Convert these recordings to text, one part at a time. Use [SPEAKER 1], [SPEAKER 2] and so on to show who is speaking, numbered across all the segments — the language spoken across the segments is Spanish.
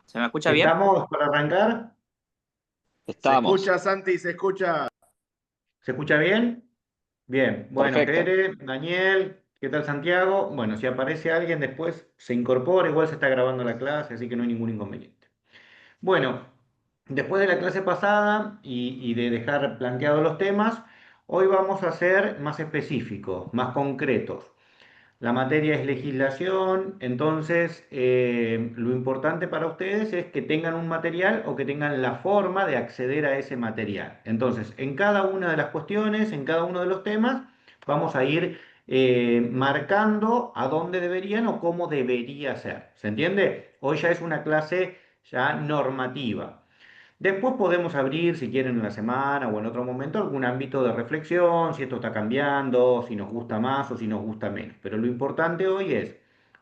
[SPEAKER 1] ¿Se me escucha bien?
[SPEAKER 2] ¿Estamos para arrancar?
[SPEAKER 3] Se
[SPEAKER 1] Estamos.
[SPEAKER 3] escucha, Santi, se escucha.
[SPEAKER 2] ¿Se escucha bien? Bien. Bueno,
[SPEAKER 1] Perfecto.
[SPEAKER 2] Jere, Daniel, ¿qué tal Santiago? Bueno, si aparece alguien después se incorpora, igual se está grabando la clase, así que no hay ningún inconveniente. Bueno, después de la clase pasada y de dejar planteados los temas, hoy vamos a ser más específicos, más concretos. La materia es legislación, entonces lo importante para ustedes es que tengan un material o que tengan la forma de acceder a ese material. Entonces, en cada una de las cuestiones, en cada uno de los temas, vamos a ir marcando a dónde deberían o cómo debería ser. ¿Se entiende? Hoy ya es una clase ya normativa. Después podemos abrir, si quieren, en la semana o en otro momento, algún ámbito de reflexión, si esto está cambiando, si nos gusta más o si nos gusta menos. Pero lo importante hoy es,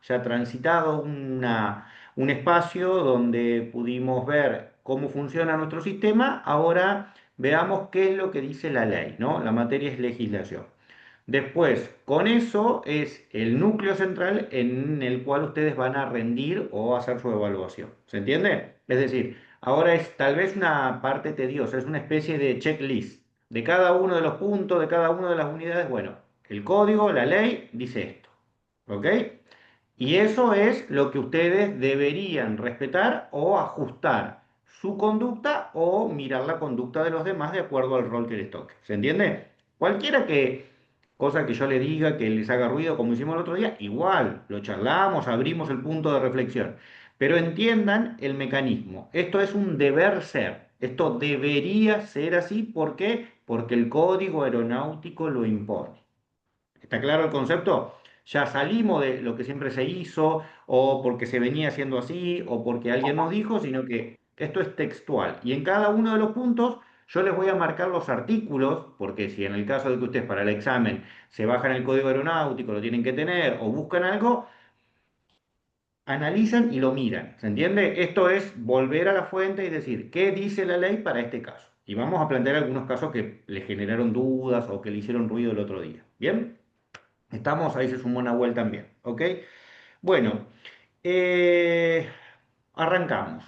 [SPEAKER 2] ya transitado un espacio donde pudimos ver cómo funciona nuestro sistema, ahora veamos qué es lo que dice la ley, ¿no? La materia es legislación. Después, con eso es el núcleo central en el cual ustedes van a rendir o hacer su evaluación. ¿Se entiende? Es decir, ahora es tal vez una parte tediosa, es una especie de checklist de cada uno de los puntos, de cada una de las unidades. Bueno, el código, la ley dice esto. ¿Ok? Y eso es lo que ustedes deberían respetar o ajustar su conducta o mirar la conducta de los demás de acuerdo al rol que les toque. ¿Se entiende? Cualquiera cosa que yo le diga que les haga ruido como hicimos el otro día, igual, lo charlamos, abrimos el punto de reflexión. Pero entiendan el mecanismo. Esto es un deber ser. Esto debería ser así. ¿Por qué? Porque el código aeronáutico lo impone. ¿Está claro el concepto? Ya salimos de lo que siempre se hizo, o porque se venía haciendo así, o porque alguien nos dijo, sino que esto es textual. Y en cada uno de los puntos yo les voy a marcar los artículos, porque si en el caso de que ustedes para el examen se bajan el código aeronáutico, lo tienen que tener, o buscan algo, analizan y lo miran. ¿Se entiende? Esto es volver a la fuente y decir, ¿qué dice la ley para este caso? Y vamos a plantear algunos casos que le generaron dudas o que le hicieron ruido el otro día. ¿Bien? Estamos, ahí se sumó Nahuel también, ¿ok? Bueno, eh, arrancamos.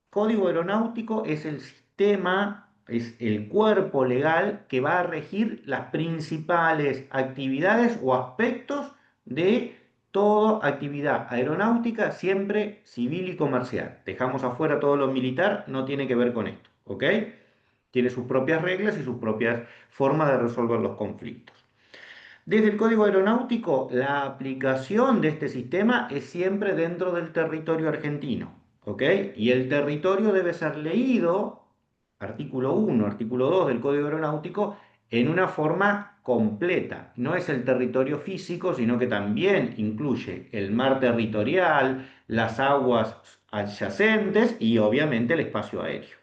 [SPEAKER 2] Código aeronáutico es el sistema, es el cuerpo legal que va a regir las principales actividades o aspectos de toda actividad aeronáutica, siempre civil y comercial. Dejamos afuera todo lo militar, no tiene que ver con esto, ¿ok? Tiene sus propias reglas y sus propias formas de resolver los conflictos. Desde el código aeronáutico, la aplicación de este sistema es siempre dentro del territorio argentino, ¿ok? Y el territorio debe ser leído, artículo 1, artículo 2 del código aeronáutico, en una forma completa. No es el territorio físico, sino que también incluye el mar territorial, las aguas adyacentes y obviamente el espacio aéreo.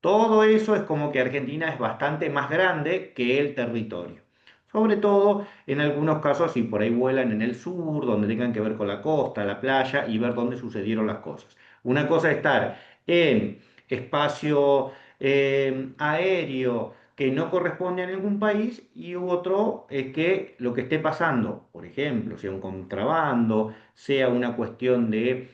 [SPEAKER 2] Todo eso es como que Argentina es bastante más grande que el territorio. Sobre todo en algunos casos, si por ahí vuelan en el sur, donde tengan que ver con la costa, la playa y ver dónde sucedieron las cosas. Una cosa es estar en espacio aéreo que no corresponde a ningún país y otro es que lo que esté pasando, por ejemplo, sea un contrabando, sea una cuestión de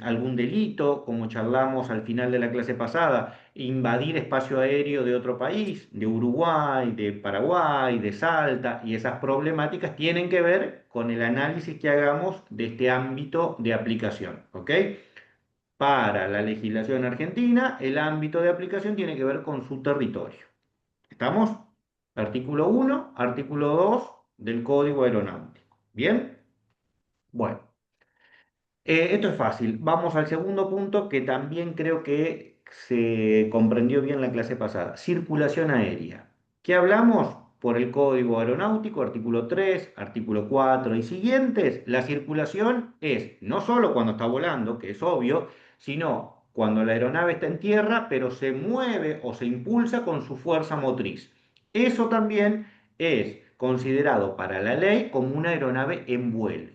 [SPEAKER 2] algún delito, como charlamos al final de la clase pasada, invadir espacio aéreo de otro país, de Uruguay, de Paraguay, de Salta, y esas problemáticas tienen que ver con el análisis que hagamos de este ámbito de aplicación, ¿ok? Para la legislación argentina, el ámbito de aplicación tiene que ver con su territorio. ¿Estamos? Artículo 1, artículo 2 del Código Aeronáutico. ¿Bien? Bueno. Esto es fácil. Vamos al segundo punto que también creo que se comprendió bien la clase pasada. Circulación aérea. ¿Qué hablamos? Por el Código Aeronáutico, artículo 3, artículo 4 y siguientes. La circulación es no solo cuando está volando, que es obvio, sino cuando la aeronave está en tierra, pero se mueve o se impulsa con su fuerza motriz. Eso también es considerado para la ley como una aeronave en vuelo.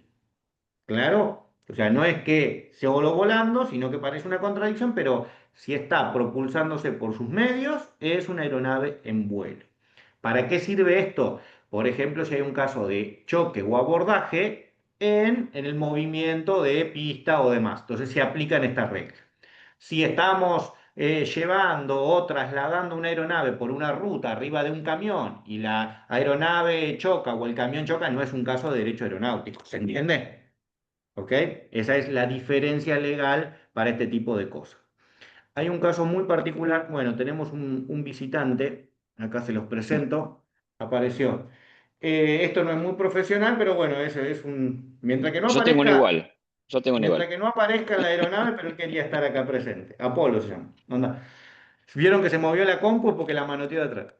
[SPEAKER 2] Claro, o sea, no es que se voló volando, sino que parece una contradicción, pero si está propulsándose por sus medios, es una aeronave en vuelo. ¿Para qué sirve esto? Por ejemplo, si hay un caso de choque o abordaje, en el movimiento de pista o demás. Entonces se aplican estas reglas. Si estamos llevando o trasladando una aeronave por una ruta arriba de un camión y la aeronave choca o el camión choca, no es un caso de derecho aeronáutico, ¿se entiende? ¿Ok? Esa es la diferencia legal para este tipo de cosas. Hay un caso muy particular, bueno, tenemos un visitante, acá se los presento, apareció. Esto no es muy profesional, pero bueno, ese es un...
[SPEAKER 1] Yo tengo uno igual. Yo tengo uno
[SPEAKER 2] Mientras
[SPEAKER 1] igual.
[SPEAKER 2] que no aparezca en la aeronave, pero él quería estar acá presente. Apolo se llama. Onda. Vieron que se movió la compu porque la manoteó de atrás.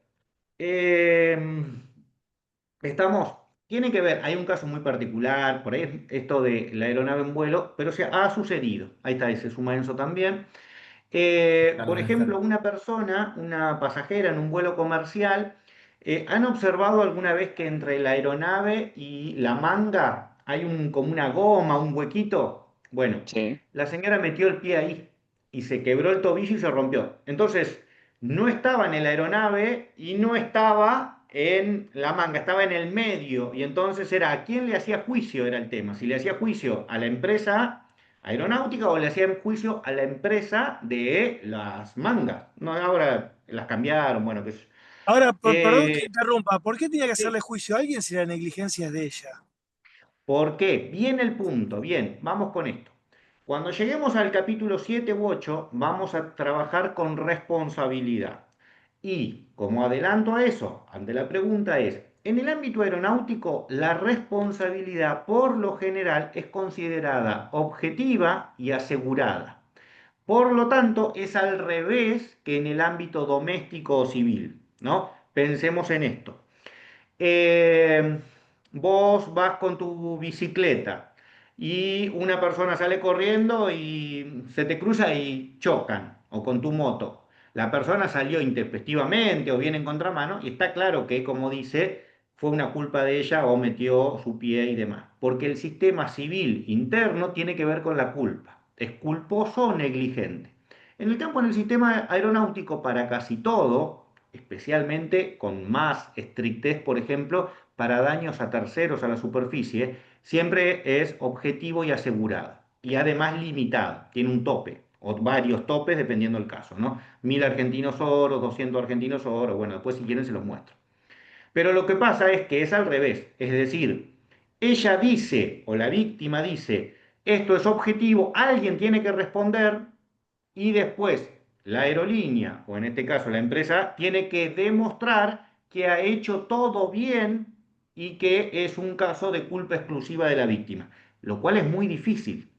[SPEAKER 2] Eh, Estamos, tiene que ver, hay un caso muy particular, por ahí esto de la aeronave en vuelo, pero se ha sucedido. Ahí está, se suma Enzo también. Por ejemplo, una persona, una pasajera en un vuelo comercial, ¿han observado alguna vez que entre la aeronave y la manga hay como una goma, un huequito? Bueno,
[SPEAKER 1] Sí.
[SPEAKER 2] la señora metió el pie ahí y se quebró el tobillo y se rompió. Entonces, no estaba en la aeronave y no estaba en la manga, estaba en el medio. Y entonces era a quién le hacía juicio, era el tema. Si le hacía juicio a la empresa aeronáutica o le hacían juicio a la empresa de las mangas. No, ahora las cambiaron, bueno,
[SPEAKER 4] Ahora, perdón que
[SPEAKER 2] eh,
[SPEAKER 4] interrumpa, ¿por qué tenía que hacerle
[SPEAKER 2] sí.
[SPEAKER 4] juicio a alguien si la negligencia es de ella?
[SPEAKER 2] ¿Por qué? Bien el punto, bien, vamos con esto. Cuando lleguemos al capítulo 7 u 8, vamos a trabajar con responsabilidad. Y como adelanto a eso, ante la pregunta es, en el ámbito aeronáutico, la responsabilidad por lo general es considerada objetiva y asegurada. Por lo tanto, es al revés que en el ámbito doméstico o civil, ¿no? Pensemos en esto. Eh, Vos vas con tu bicicleta y una persona sale corriendo y se te cruza y chocan, o con tu moto. La persona salió intempestivamente o bien en contramano y está claro que, como dice, fue una culpa de ella o metió su pie y demás. Porque el sistema civil interno tiene que ver con la culpa. ¿Es culposo o negligente? En el campo, en el sistema aeronáutico, para casi todo, especialmente con más estrictez, por ejemplo, para daños a terceros a la superficie, siempre es objetivo y asegurado. Y además limitado, tiene un tope, o varios topes dependiendo del caso, ¿no? 1.000 argentinos oro, 200 argentinos oro, bueno, después si quieren se los muestro. Pero lo que pasa es que es al revés, es decir, ella dice, o la víctima dice, esto es objetivo, alguien tiene que responder, y después la aerolínea, o en este caso la empresa, tiene que demostrar que ha hecho todo bien y que es un caso de culpa exclusiva de la víctima, lo cual es muy difícil.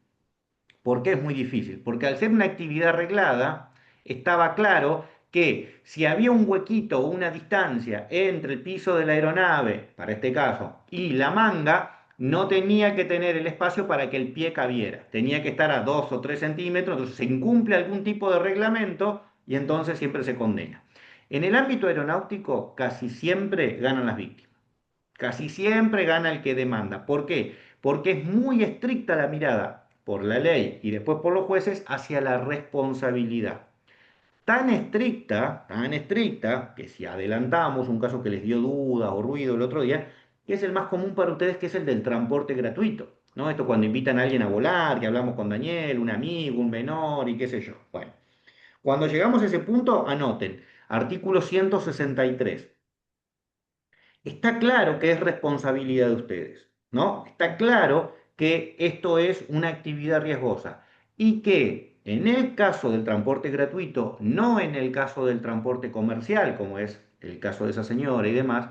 [SPEAKER 2] ¿Por qué es muy difícil? Porque al ser una actividad reglada, estaba claro que si había un huequito o una distancia entre el piso de la aeronave, para este caso, y la manga, no tenía que tener el espacio para que el pie cabiera. Tenía que estar a 2 o 3 centímetros, entonces se incumple algún tipo de reglamento y entonces siempre se condena. En el ámbito aeronáutico casi siempre ganan las víctimas. Casi siempre gana el que demanda. ¿Por qué? Porque es muy estricta la mirada por la ley y después por los jueces hacia la responsabilidad. Tan estricta, que si adelantamos un caso que les dio dudas o ruido el otro día, que es el más común para ustedes, que es el del transporte gratuito. ¿No? Esto cuando invitan a alguien a volar, que hablamos con Daniel, un amigo, un menor y qué sé yo. Bueno, cuando llegamos a ese punto, anoten, artículo 163. Está claro que es responsabilidad de ustedes, ¿no? Está claro que esto es una actividad riesgosa y que en el caso del transporte gratuito, no en el caso del transporte comercial, como es el caso de esa señora y demás,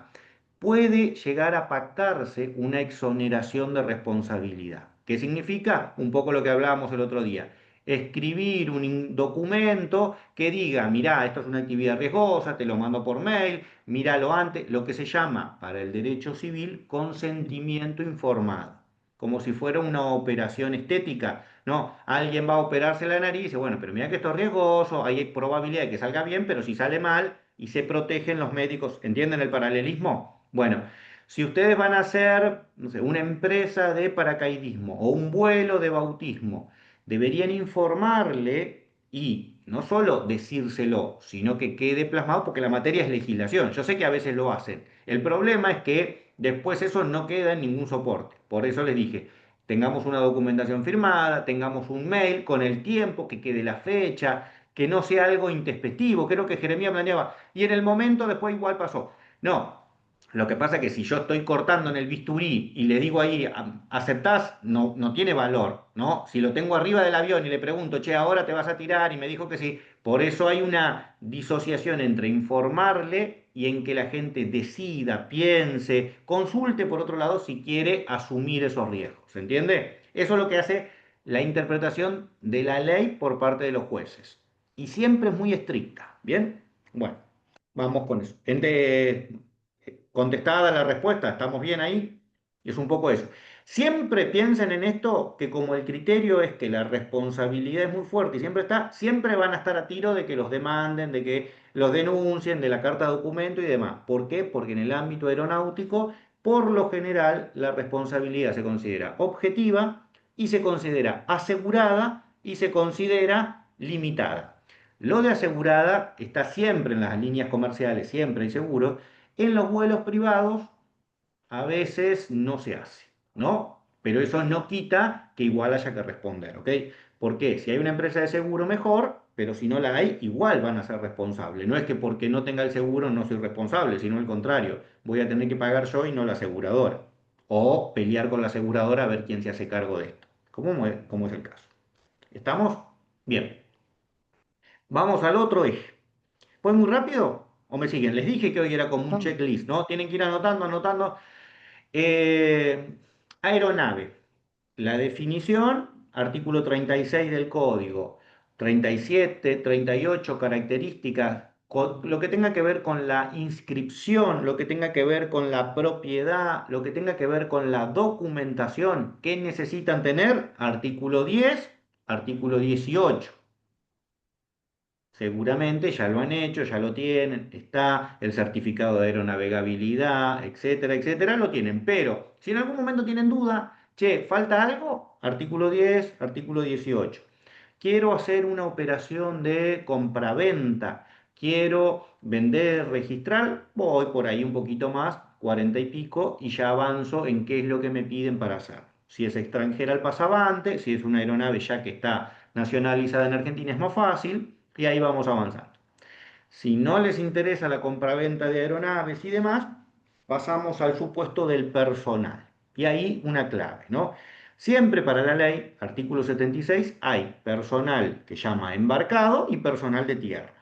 [SPEAKER 2] puede llegar a pactarse una exoneración de responsabilidad. ¿Qué significa? Un poco lo que hablábamos el otro día. Escribir un documento que diga, mirá, esto es una actividad riesgosa, te lo mando por mail, míralo antes, lo que se llama para el derecho civil consentimiento informado, como si fuera una operación estética. No, alguien va a operarse la nariz y dice, bueno, pero mira que esto es riesgoso, hay probabilidad de que salga bien, pero si sale mal y se protegen los médicos, ¿entienden el paralelismo? Bueno, si ustedes van a hacer, no sé, una empresa de paracaidismo o un vuelo de bautismo, deberían informarle y no solo decírselo, sino que quede plasmado porque la materia es legislación. Yo sé que a veces lo hacen. El problema es que después eso no queda en ningún soporte. Por eso les dije, tengamos una documentación firmada, tengamos un mail con el tiempo, que quede la fecha, que no sea algo intempestivo. Creo que Jeremías planeaba, y en el momento después igual pasó. No, lo que pasa es que si yo estoy cortando en el bisturí y le digo ahí, ¿aceptás? No, no tiene valor, ¿no? Si lo tengo arriba del avión y le pregunto, che, ahora te vas a tirar y me dijo que sí, por eso hay una disociación entre informarle y en que la gente decida, piense, consulte por otro lado si quiere asumir esos riesgos, ¿se entiende? Eso es lo que hace la interpretación de la ley por parte de los jueces. Y siempre es muy estricta, ¿bien? Bueno, vamos con eso. Gente, contestada la respuesta, ¿estamos bien ahí? Es un poco eso. Siempre piensen en esto, que como el criterio es que la responsabilidad es muy fuerte y siempre está, siempre van a estar a tiro de que los demanden, de que los denuncien, de la carta de documento y demás. ¿Por qué? Porque en el ámbito aeronáutico, por lo general, la responsabilidad se considera objetiva y se considera asegurada y se considera limitada. Lo de asegurada está siempre en las líneas comerciales, siempre hay seguros. En los vuelos privados a veces no se hace, ¿no? Pero eso no quita que igual haya que responder, ¿ok? Porque si hay una empresa de seguro, mejor, pero si no la hay, igual van a ser responsables. No es que porque no tenga el seguro no soy responsable, sino al contrario, voy a tener que pagar yo y no la aseguradora. O pelear con la aseguradora a ver quién se hace cargo de esto, como es el caso. ¿Estamos? Bien. Vamos al otro eje. ¿Fue muy rápido? ¿O me siguen? Les dije que hoy era como un checklist, ¿no? Tienen que ir anotando, anotando. Aeronave. La definición, artículo 36 del código, 37, 38 características, lo que tenga que ver con la inscripción, lo que tenga que ver con la propiedad, lo que tenga que ver con la documentación que necesitan tener, artículo 10, artículo 18. Seguramente ya lo han hecho, ya lo tienen, está el certificado de aeronavegabilidad, etcétera, etcétera, lo tienen. Pero si en algún momento tienen duda, che, ¿falta algo? Artículo 10, artículo 18. Quiero hacer una operación de compraventa, quiero vender, registrar, voy por ahí un poquito más, 40 y pico, y ya avanzo en qué es lo que me piden para hacer. Si es extranjera el pasabante, si es una aeronave ya que está nacionalizada en Argentina es más fácil, y ahí vamos avanzando. Si no les interesa la compraventa de aeronaves y demás, pasamos al supuesto del personal. Y ahí una clave, ¿no? Siempre para la ley, artículo 76, hay personal que llama embarcado y personal de tierra.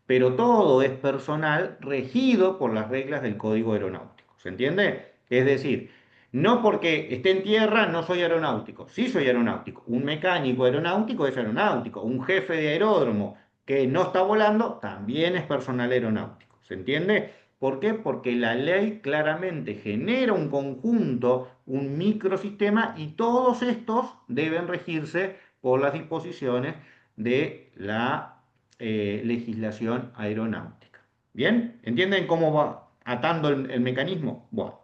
[SPEAKER 2] Pero todo es personal regido por las reglas del Código Aeronáutico. ¿Se entiende? Es decir, no porque esté en tierra no soy aeronáutico. Sí soy aeronáutico. Un mecánico aeronáutico es aeronáutico. Un jefe de aeródromo que no está volando también es personal aeronáutico. ¿Se entiende? ¿Por qué? Porque la ley claramente genera un conjunto, un microsistema y todos estos deben regirse por las disposiciones de la legislación aeronáutica. ¿Bien? ¿Entienden cómo va atando el mecanismo? Bueno.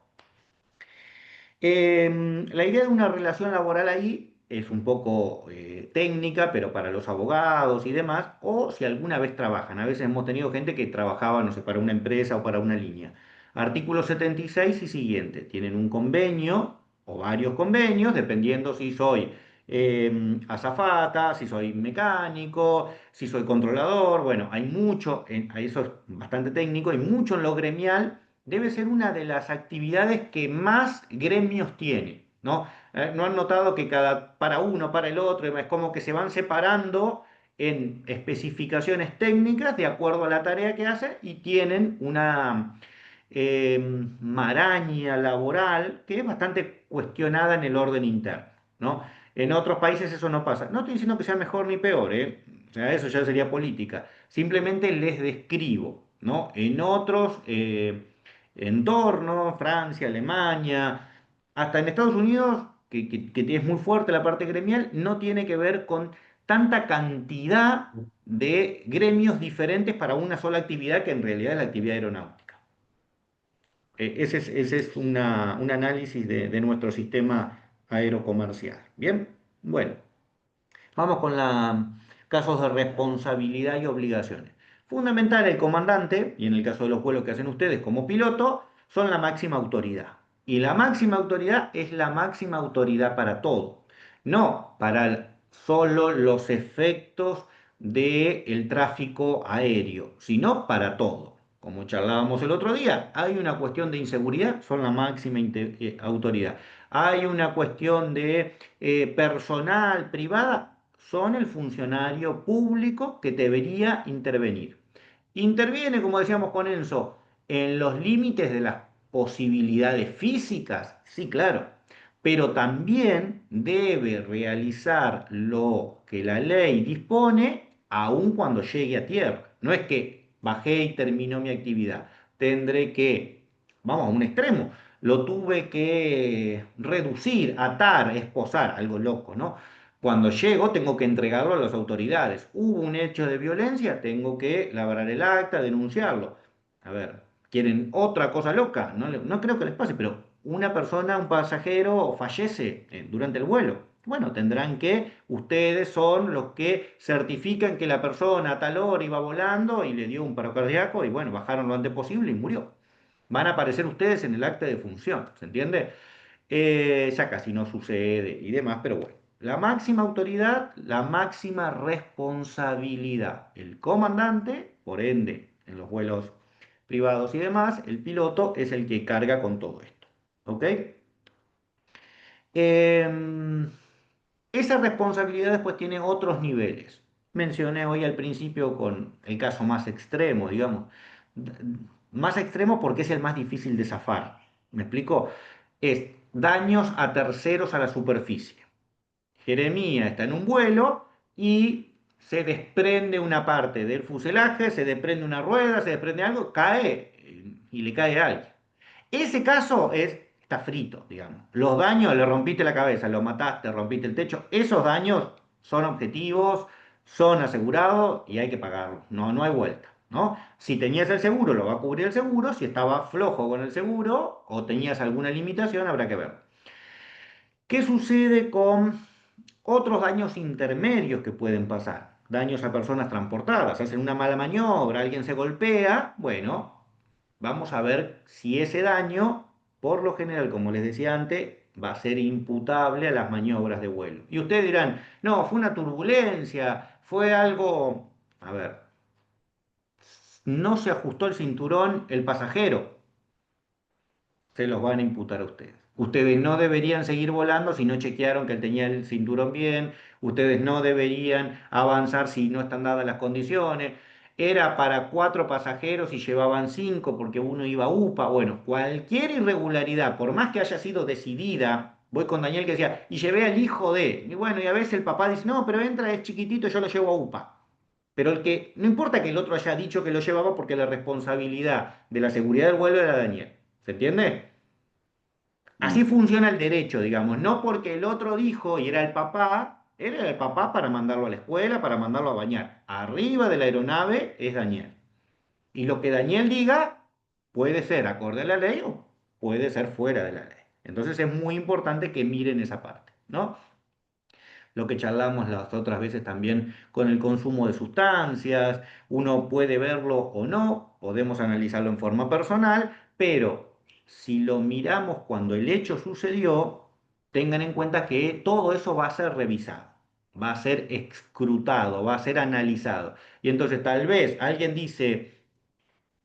[SPEAKER 2] La idea de una relación laboral ahí es un poco técnica, pero para los abogados y demás, o si alguna vez trabajan. A veces hemos tenido gente que trabajaba, no sé, para una empresa o para una línea. Artículo 76 y siguiente. Tienen un convenio o varios convenios, dependiendo si soy azafata, si soy mecánico, si soy controlador. Bueno, hay mucho, eso es bastante técnico, hay mucho en lo gremial. Debe ser una de las actividades que más gremios tiene, ¿no? ¿No han notado que para uno, para el otro, es como que se van separando en especificaciones técnicas de acuerdo a la tarea que hace y tienen una maraña laboral que es bastante cuestionada en el orden interno, ¿no? En otros países eso no pasa. No estoy diciendo que sea mejor ni peor, ¿eh? O sea, eso ya sería política. Simplemente les describo, ¿no? En otros entornos, Francia, Alemania, hasta en Estados Unidos, que es muy fuerte la parte gremial, no tiene que ver con tanta cantidad de gremios diferentes para una sola actividad que en realidad es la actividad aeronáutica. Ese es un análisis de nuestro sistema aerocomercial. Bien, bueno, vamos con los casos de responsabilidad y obligaciones. Fundamental, el comandante, y en el caso de los vuelos que hacen ustedes como piloto, son la máxima autoridad. Y la máxima autoridad es la máxima autoridad para todo, no para solo los efectos del tráfico aéreo, sino para todo. Como charlábamos el otro día, hay una cuestión de inseguridad, son la máxima autoridad. Hay una cuestión de personal, privada, son el funcionario público que debería intervenir. Interviene, como decíamos con Enzo, en los límites de las posibilidades físicas, sí, claro, pero también debe realizar lo que la ley dispone aun cuando llegue a tierra. No es que bajé y terminó mi actividad. Tendré que, vamos a un extremo, lo tuve que reducir, atar, esposar, algo loco, ¿no? Cuando llego tengo que entregarlo a las autoridades. Hubo un hecho de violencia, tengo que labrar el acta, denunciarlo. A ver, ¿quieren otra cosa loca? No, no creo que les pase, pero una persona, un pasajero fallece durante el vuelo. Bueno, tendrán que, ustedes son los que certifican que la persona a tal hora iba volando y le dio un paro cardíaco y bueno, bajaron lo antes posible y murió. Van a aparecer ustedes en el acta de función, ¿se entiende? Ya casi no sucede y demás, pero bueno. La máxima autoridad, la máxima responsabilidad. El comandante, por ende, en los vuelos privados y demás, el piloto es el que carga con todo esto. ¿Ok? Em, esa responsabilidad después tiene otros niveles. Mencioné hoy al principio con el caso más extremo, digamos. D- Más extremo porque es el más difícil de zafar. ¿Me explico? Es daños a terceros a la superficie. Jeremías está en un vuelo y se desprende una parte del fuselaje, se desprende una rueda, se desprende algo, cae y le cae a alguien. Ese caso está frito, digamos. Los daños, le rompiste la cabeza, lo mataste, rompiste el techo, esos daños son objetivos, son asegurados y hay que pagarlos. No, no hay vuelta, ¿no? Si tenías el seguro, lo va a cubrir el seguro. Si estaba flojo con el seguro o tenías alguna limitación, habrá que ver. ¿Qué sucede con otros daños intermedios que pueden pasar? Daños a personas transportadas, hacen una mala maniobra, alguien se golpea, bueno, vamos a ver si ese daño, por lo general, como les decía antes, va a ser imputable a las maniobras de vuelo. Y ustedes dirán, no, fue una turbulencia, fue algo, a ver, no se ajustó el cinturón el pasajero, se los van a imputar a ustedes. Ustedes no deberían seguir volando si no chequearon que él tenía el cinturón bien. Ustedes no deberían avanzar si no están dadas las condiciones. Era para 4 pasajeros y llevaban 5 porque uno iba a UPA. Bueno, cualquier irregularidad, por más que haya sido decidida, voy con Daniel que decía, y llevé al hijo de. Y bueno, y a veces el papá dice, no, pero entra, es chiquitito, yo lo llevo a UPA. Pero el que, no importa que el otro haya dicho que lo llevaba porque la responsabilidad de la seguridad del vuelo era Daniel. ¿Se entiende? Así funciona el derecho, digamos, no porque el otro dijo y era el papá para mandarlo a la escuela, para mandarlo a bañar. Arriba de la aeronave es Daniel. Y lo que Daniel diga puede ser acorde a la ley o puede ser fuera de la ley. Entonces es muy importante que miren esa parte, ¿no? Lo que charlamos las otras veces también con el consumo de sustancias, uno puede verlo o no, podemos analizarlo en forma personal, pero si lo miramos cuando el hecho sucedió, tengan en cuenta que todo eso va a ser revisado, va a ser escrutado, va a ser analizado. Y entonces tal vez alguien dice,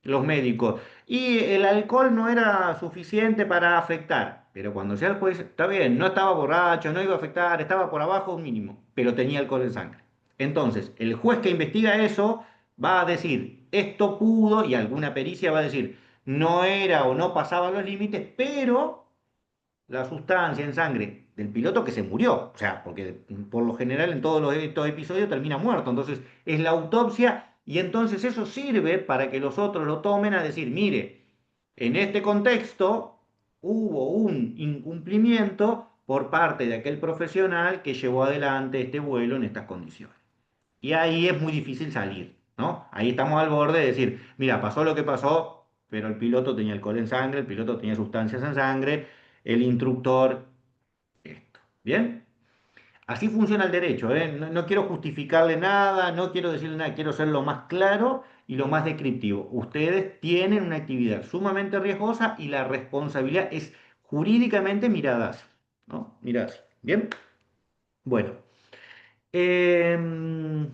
[SPEAKER 2] los médicos. Y el alcohol no era suficiente para afectar. Pero cuando sea el juez, está bien, no estaba borracho, no iba a afectar, estaba por abajo un mínimo, pero tenía alcohol en sangre. Entonces, el juez que investiga eso va a decir, esto pudo, y alguna pericia va a decir, no era o no pasaba los límites, pero la sustancia en sangre del piloto que se murió, o sea, porque por lo general en todos estos episodios termina muerto, entonces es la autopsia y entonces eso sirve para que los otros lo tomen a decir, mire, en este contexto hubo un incumplimiento por parte de aquel profesional que llevó adelante este vuelo en estas condiciones. Y ahí es muy difícil salir, ¿no? Ahí estamos al borde de decir, mira, pasó lo que pasó, pero el piloto tenía alcohol en sangre, el piloto tenía sustancias en sangre, el instructor, esto. ¿Bien? Así funciona el derecho, ¿eh? No, no quiero justificarle nada, no quiero decirle nada, quiero ser lo más claro y lo más descriptivo. Ustedes tienen una actividad sumamente riesgosa y la responsabilidad es jurídicamente mirada así, ¿no? Mirada así. Bien, bueno. em,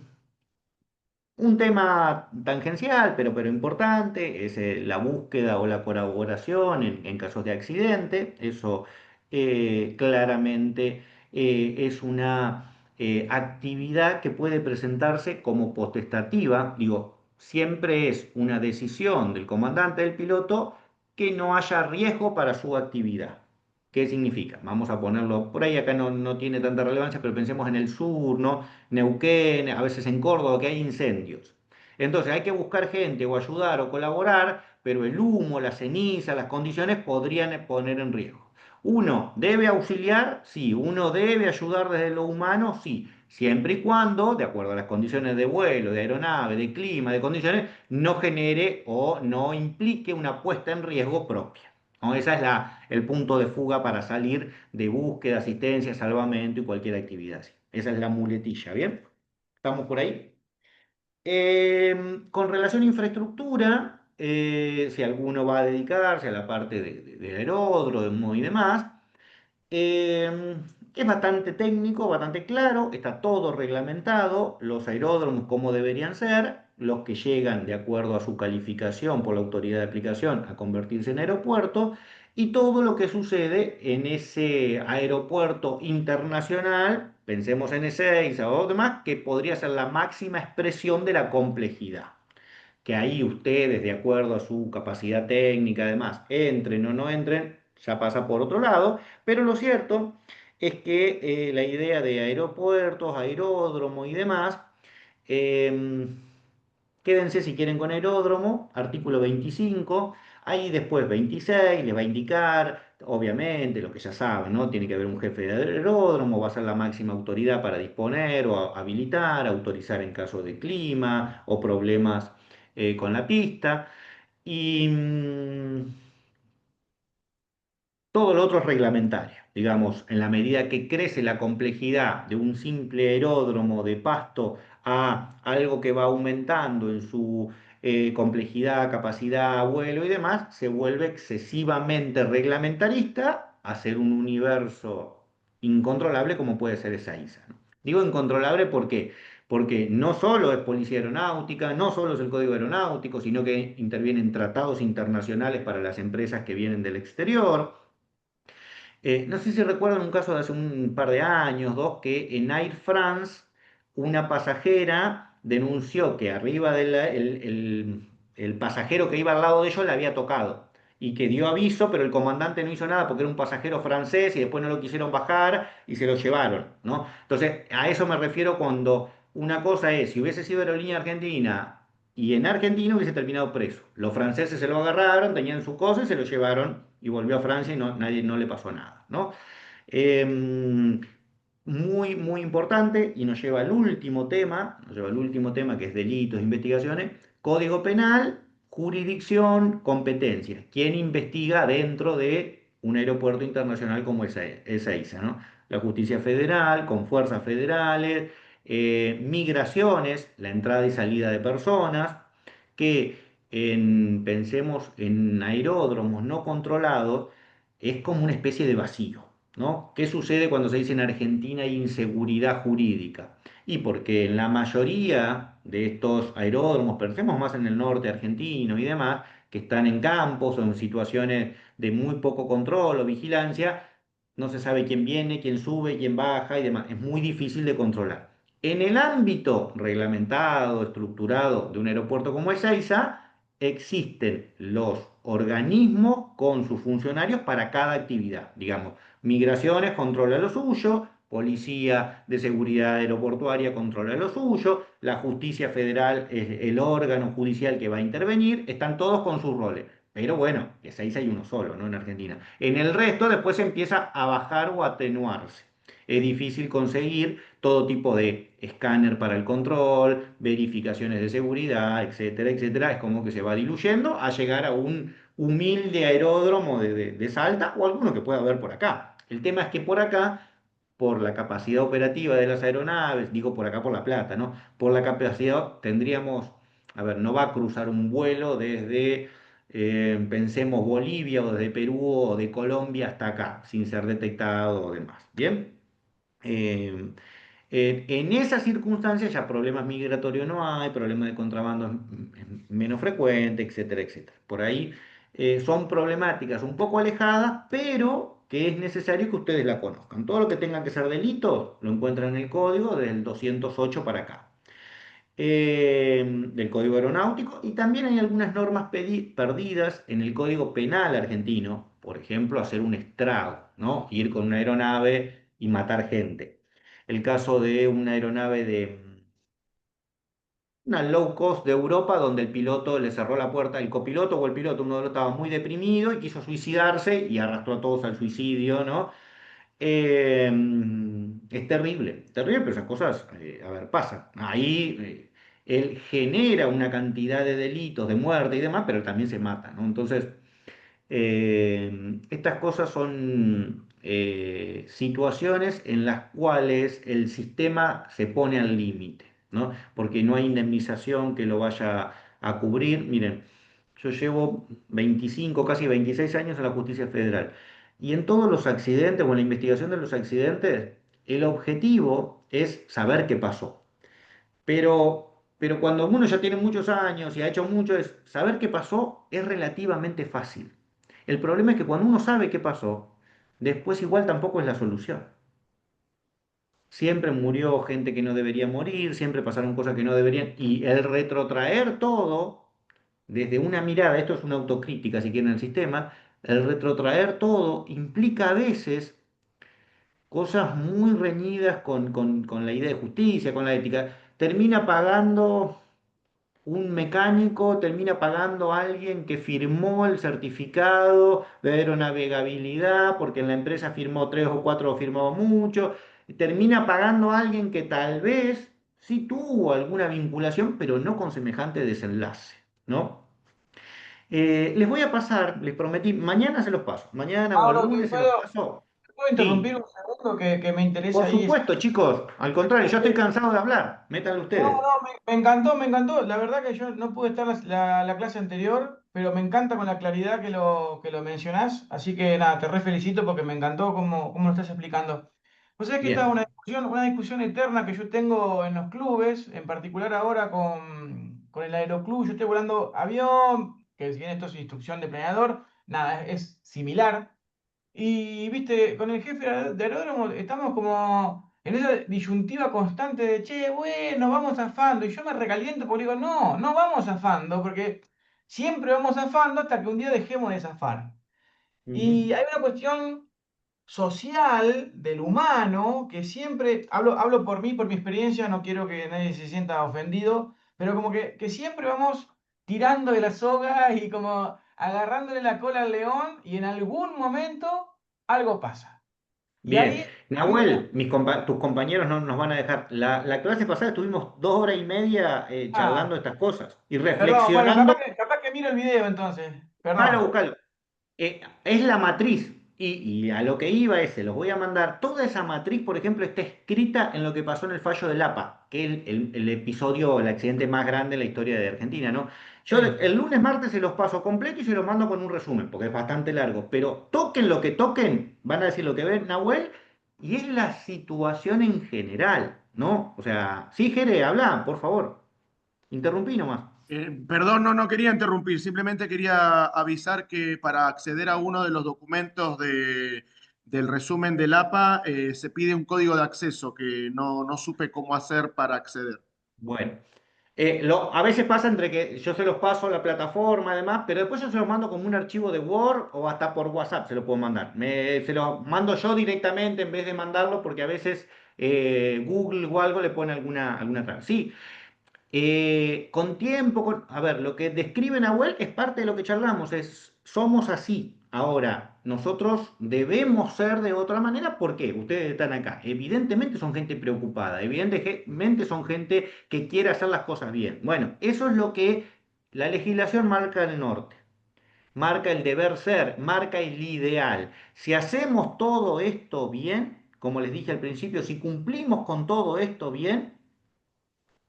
[SPEAKER 2] un tema tangencial, pero importante, es la búsqueda o la colaboración en casos de accidente. Eso claramente es una actividad que puede presentarse como potestativa. Digo, siempre es una decisión del comandante del piloto que no haya riesgo para su actividad. ¿Qué significa? Vamos a ponerlo por ahí, acá no tiene tanta relevancia, pero pensemos en el sur, ¿no? Neuquén, a veces en Córdoba, que hay incendios. Entonces hay que buscar gente o ayudar o colaborar, pero el humo, la ceniza, las condiciones podrían poner en riesgo. Uno debe auxiliar, sí. Uno debe ayudar desde lo humano, sí. Siempre y cuando, de acuerdo a las condiciones de vuelo, de aeronave, de clima, de condiciones, no genere o no implique una puesta en riesgo propia. ¿No? Ese es el punto de fuga para salir de búsqueda, asistencia, salvamento y cualquier actividad así. Esa es la muletilla, ¿bien? ¿Estamos por ahí? Con relación a infraestructura, si alguno va a dedicarse a la parte del aeródromo y demás, eh, es bastante técnico, bastante claro, está todo reglamentado, los aeródromos como deberían ser, los que llegan de acuerdo a su calificación por la autoridad de aplicación a convertirse en aeropuerto, y todo lo que sucede en ese aeropuerto internacional, pensemos en Ezeiza o demás, que podría ser la máxima expresión de la complejidad. Que ahí ustedes, de acuerdo a su capacidad técnica, además, entren o no entren, ya pasa por otro lado, pero lo cierto es que la idea de aeropuertos, aeródromo y demás, eh, quédense si quieren con aeródromo, artículo 25, ahí después 26 les va a indicar, obviamente, lo que ya saben, ¿no? Tiene que haber un jefe de aeródromo, va a ser la máxima autoridad para disponer o habilitar, autorizar en caso de clima o problemas con la pista. Y todo lo otro es reglamentario. Digamos, en la medida que crece la complejidad de un simple aeródromo de pasto a algo que va aumentando en su complejidad, capacidad, vuelo y demás, se vuelve excesivamente reglamentarista, a ser un universo incontrolable como puede ser esa ISA, ¿no? Digo incontrolable porque no solo es policía aeronáutica, no solo es el código aeronáutico, sino que intervienen tratados internacionales para las empresas que vienen del exterior. No sé si recuerdan un caso de hace un par de años, dos, que en Air France una pasajera denunció que arriba el pasajero que iba al lado de ellos le había tocado y que dio aviso, pero el comandante no hizo nada porque era un pasajero francés y después no lo quisieron bajar y se lo llevaron, ¿no? Entonces, a eso me refiero cuando una cosa es, si hubiese sido Aerolínea Argentina y en Argentina hubiese terminado preso. Los franceses se lo agarraron, tenían su cosa y se lo llevaron y volvió a Francia y nadie no le pasó nada, ¿no? Em, muy importante y nos lleva al último tema que es delitos, investigaciones, código penal, jurisdicción, competencia. ¿Quién investiga dentro de un aeropuerto internacional como esa ISA, ¿no? La justicia federal, con fuerzas federales, migraciones, la entrada y salida de personas, que pensemos en aeródromos no controlados, es como una especie de vacío, ¿no? ¿Qué sucede cuando se dice en Argentina hay inseguridad jurídica? Y porque en la mayoría de estos aeródromos, pensemos más en el norte argentino y demás, que están en campos o en situaciones de muy poco control o vigilancia, no se sabe quién viene, quién sube, quién baja y demás. Es muy difícil de controlar. En el ámbito reglamentado, estructurado de un aeropuerto como Ezeiza, existen los organismos con sus funcionarios para cada actividad. Digamos, migraciones controla lo suyo, policía de seguridad aeroportuaria controla lo suyo, la justicia federal es el órgano judicial que va a intervenir, están todos con sus roles. Pero bueno, Ezeiza hay uno solo, ¿no? En Argentina. En el resto después empieza a bajar o atenuarse. Es difícil conseguir todo tipo de escáner para el control, verificaciones de seguridad, etcétera, etcétera. Es como que se va diluyendo a llegar a un humilde aeródromo de Salta o alguno que pueda haber por acá. El tema es que por acá, por la capacidad operativa de las aeronaves, digo por acá por La Plata, ¿no? Por la capacidad tendríamos, a ver, no va a cruzar un vuelo desde Pensemos Bolivia o desde Perú o de Colombia hasta acá, sin ser detectado o demás. Bien. Eh, en esas circunstancias ya problemas migratorios no hay, problemas de contrabando es menos frecuente, etcétera, etcétera. Por ahí son problemáticas un poco alejadas, pero que es necesario que ustedes la conozcan. Todo lo que tenga que ser delito lo encuentran en el código del 208 para acá, del Código Aeronáutico, y también hay algunas normas perdidas en el Código Penal argentino, por ejemplo, hacer un estrago, ¿no? Ir con una aeronave y matar gente. El caso de una aeronave de una low cost de Europa donde el piloto le cerró la puerta, el copiloto o el piloto, uno de los estaba muy deprimido y quiso suicidarse y arrastró a todos al suicidio, ¿no? Eh, es terrible, terrible, pero esas cosas, a ver, pasan. Ahí él genera una cantidad de delitos, de muerte y demás, pero también se mata, ¿no? Entonces, estas cosas son situaciones en las cuales el sistema se pone al límite, ¿no? Porque no hay indemnización que lo vaya a cubrir. Miren, yo llevo 25, casi 26 años en la justicia federal y en todos los accidentes o en la investigación de los accidentes, el objetivo es saber qué pasó. Pero cuando uno ya tiene muchos años y ha hecho mucho, es saber qué pasó es relativamente fácil. El problema es que cuando uno sabe qué pasó, después igual tampoco es la solución. Siempre murió gente que no debería morir, siempre pasaron cosas que no deberían, y el retrotraer todo desde una mirada, esto es una autocrítica si quieren el sistema, el retrotraer todo implica a veces cosas muy reñidas con la idea de justicia, con la ética. Termina pagando un mecánico, termina pagando a alguien que firmó el certificado de aeronavegabilidad, porque en la empresa firmó tres o cuatro o firmó mucho, termina pagando a alguien que tal vez sí tuvo alguna vinculación, pero no con semejante desenlace, ¿no? Les voy a pasar, les prometí, mañana se los paso, mañana o el
[SPEAKER 5] Mauro,
[SPEAKER 2] lunes se los paso.
[SPEAKER 5] te puedo interrumpir
[SPEAKER 2] Sí,
[SPEAKER 5] un segundo que me interesa
[SPEAKER 2] por
[SPEAKER 5] ahí?
[SPEAKER 2] supuesto, chicos, al contrario, yo estoy cansado de hablar, métanle
[SPEAKER 5] No,
[SPEAKER 2] ustedes.
[SPEAKER 5] no, me encantó, me encantó. La verdad que yo no pude estar la clase anterior, pero me encanta con la claridad que lo mencionás. Así que nada, te re felicito porque me encantó cómo lo estás explicando. Pues es que esta es
[SPEAKER 2] Bien,
[SPEAKER 5] una discusión eterna que yo tengo en los clubes, en particular ahora con el aeroclub. Yo estoy volando avión, que si bien esto es instrucción de planeador, nada, es similar. Y viste, con el jefe de aeródromo estamos como en esa disyuntiva constante de, che, bueno, vamos zafando. Y yo me recaliento porque digo, no, no vamos zafando, porque siempre vamos zafando hasta que un día dejemos de zafar.
[SPEAKER 2] ujú,
[SPEAKER 5] Y hay una cuestión social del humano que siempre, hablo por mí, por mi experiencia, no quiero que nadie se sienta ofendido, pero como que siempre vamos tirando de la soga y como agarrándole la cola al león y en algún momento algo pasa. Y ahí
[SPEAKER 2] bien.
[SPEAKER 5] a mí me...
[SPEAKER 2] Nahuel, tus compañeros no nos van a dejar. La clase pasada estuvimos 2 horas y media charlando
[SPEAKER 5] Ah,
[SPEAKER 2] estas cosas y
[SPEAKER 5] perdón, bueno,
[SPEAKER 2] reflexionando.
[SPEAKER 5] capaz que miro el video entonces,
[SPEAKER 2] Búscalo,
[SPEAKER 5] perdón.
[SPEAKER 2] búscalo. Es la matriz. Y a lo que iba es, se los voy a mandar. Toda esa matriz, por ejemplo, está escrita en lo que pasó en el fallo del APA, que es el episodio, el accidente más grande en la historia de Argentina, ¿no? Yo
[SPEAKER 5] Sí.
[SPEAKER 2] el lunes, martes se los paso completo y se los mando con un resumen, porque es bastante largo. Pero toquen lo que toquen, van a decir lo que ven, Nahuel, y es la situación en general, ¿no? O sea, sí, Jere, habla, por favor. Interrumpí nomás.
[SPEAKER 3] Perdón, no quería interrumpir, simplemente quería avisar que para acceder a uno de los documentos del resumen del APA se pide un código de acceso que no supe cómo hacer para acceder.
[SPEAKER 2] Bueno. A veces pasa entre que yo se los paso a la plataforma además, pero después yo se los mando como un archivo de Word o hasta por WhatsApp se lo puedo mandar. Se lo mando yo directamente en vez de mandarlo porque a veces Google o algo le pone alguna traba. Sí, con tiempo, a ver, lo que describe Nahuel es parte de lo que charlamos, somos así. Ahora, nosotros debemos ser de otra manera, ¿por qué? Ustedes están acá. Evidentemente son gente preocupada, evidentemente son gente que quiere hacer las cosas bien. Bueno, eso es lo que la legislación marca el norte, marca el deber ser, marca el ideal. Si hacemos todo esto bien, como les dije al principio, si cumplimos con todo esto bien,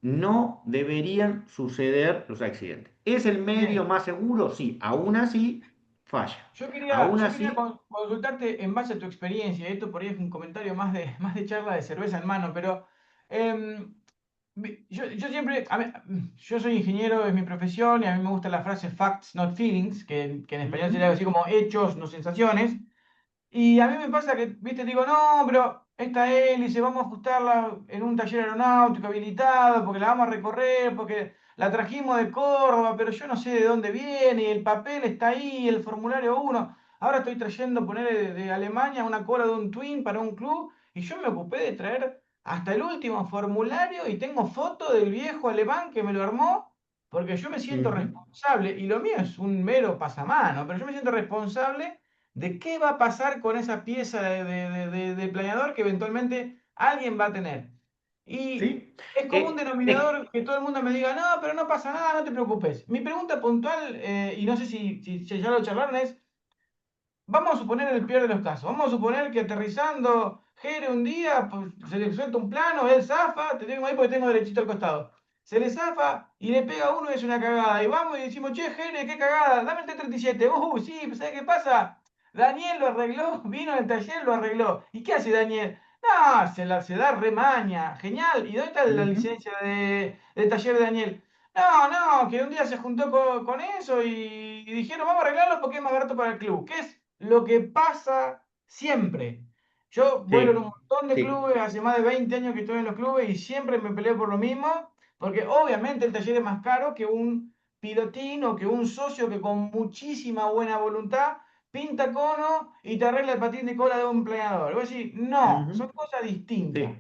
[SPEAKER 2] no deberían suceder los accidentes. ¿Es el medio
[SPEAKER 5] Bien.
[SPEAKER 2] más seguro? Sí, aún así falla.
[SPEAKER 5] Yo quería,
[SPEAKER 2] Aún
[SPEAKER 5] yo quería
[SPEAKER 2] así,
[SPEAKER 5] consultarte en base a tu experiencia, esto por ahí es un comentario más de charla de cerveza en mano, pero em, yo siempre, yo soy ingeniero, es mi profesión, y a mí me gusta la frase facts, not feelings, que en español sería algo
[SPEAKER 2] ujú,
[SPEAKER 5] así como hechos, no sensaciones. Y a mí me pasa que, viste, digo, no, pero esta hélice vamos a ajustarla en un taller aeronáutico habilitado, porque la vamos a recorrer, porque la trajimos de Córdoba, pero yo no sé de dónde viene, y el papel está ahí, el formulario uno. Ahora estoy trayendo, poner de Alemania una cola de un Twin para un club, y yo me ocupé de traer hasta el último formulario y tengo foto del viejo alemán que me lo armó, porque yo me siento
[SPEAKER 2] ujú,
[SPEAKER 5] responsable, y lo mío es un mero pasamano, pero yo me siento responsable de qué va a pasar con esa pieza de planeador que eventualmente alguien va a tener. Y
[SPEAKER 2] ¿sí?
[SPEAKER 5] es como un denominador que todo el mundo me diga, no, pero no pasa nada, no te preocupes. Mi pregunta puntual, y no sé si ya lo charlaron, es, vamos a suponer el peor de los casos. Vamos a suponer que aterrizando Jere un día, pues, se le suelta un plano, él zafa, te tengo ahí porque tengo derechito al costado. Se le zafa y le pega a uno y es una cagada. Y vamos y decimos, che, Jere, qué cagada, dame el T-37. Sí, pues, ¿sabes qué pasa? Daniel lo arregló, vino al taller, lo arregló. ¿Y qué hace Daniel? No, se da remaña. Genial. ¿Y dónde está la
[SPEAKER 2] Ujú,
[SPEAKER 5] licencia del taller de Daniel? No, no, que un día se juntó con eso y dijeron, vamos a arreglarlo porque es más barato para el club. ¿Qué es lo que pasa siempre? Yo vuelo en un
[SPEAKER 2] sí,
[SPEAKER 5] montón de
[SPEAKER 2] sí.
[SPEAKER 5] clubes, hace más de 20 años que estoy en los clubes y siempre me peleo por lo mismo, porque obviamente el taller es más caro que un pilotín o que un socio que con muchísima buena voluntad pinta cono y te arregla el patín de cola de un planeador. Vos decís, no,
[SPEAKER 2] Ujú,
[SPEAKER 5] son cosas distintas.
[SPEAKER 2] sí.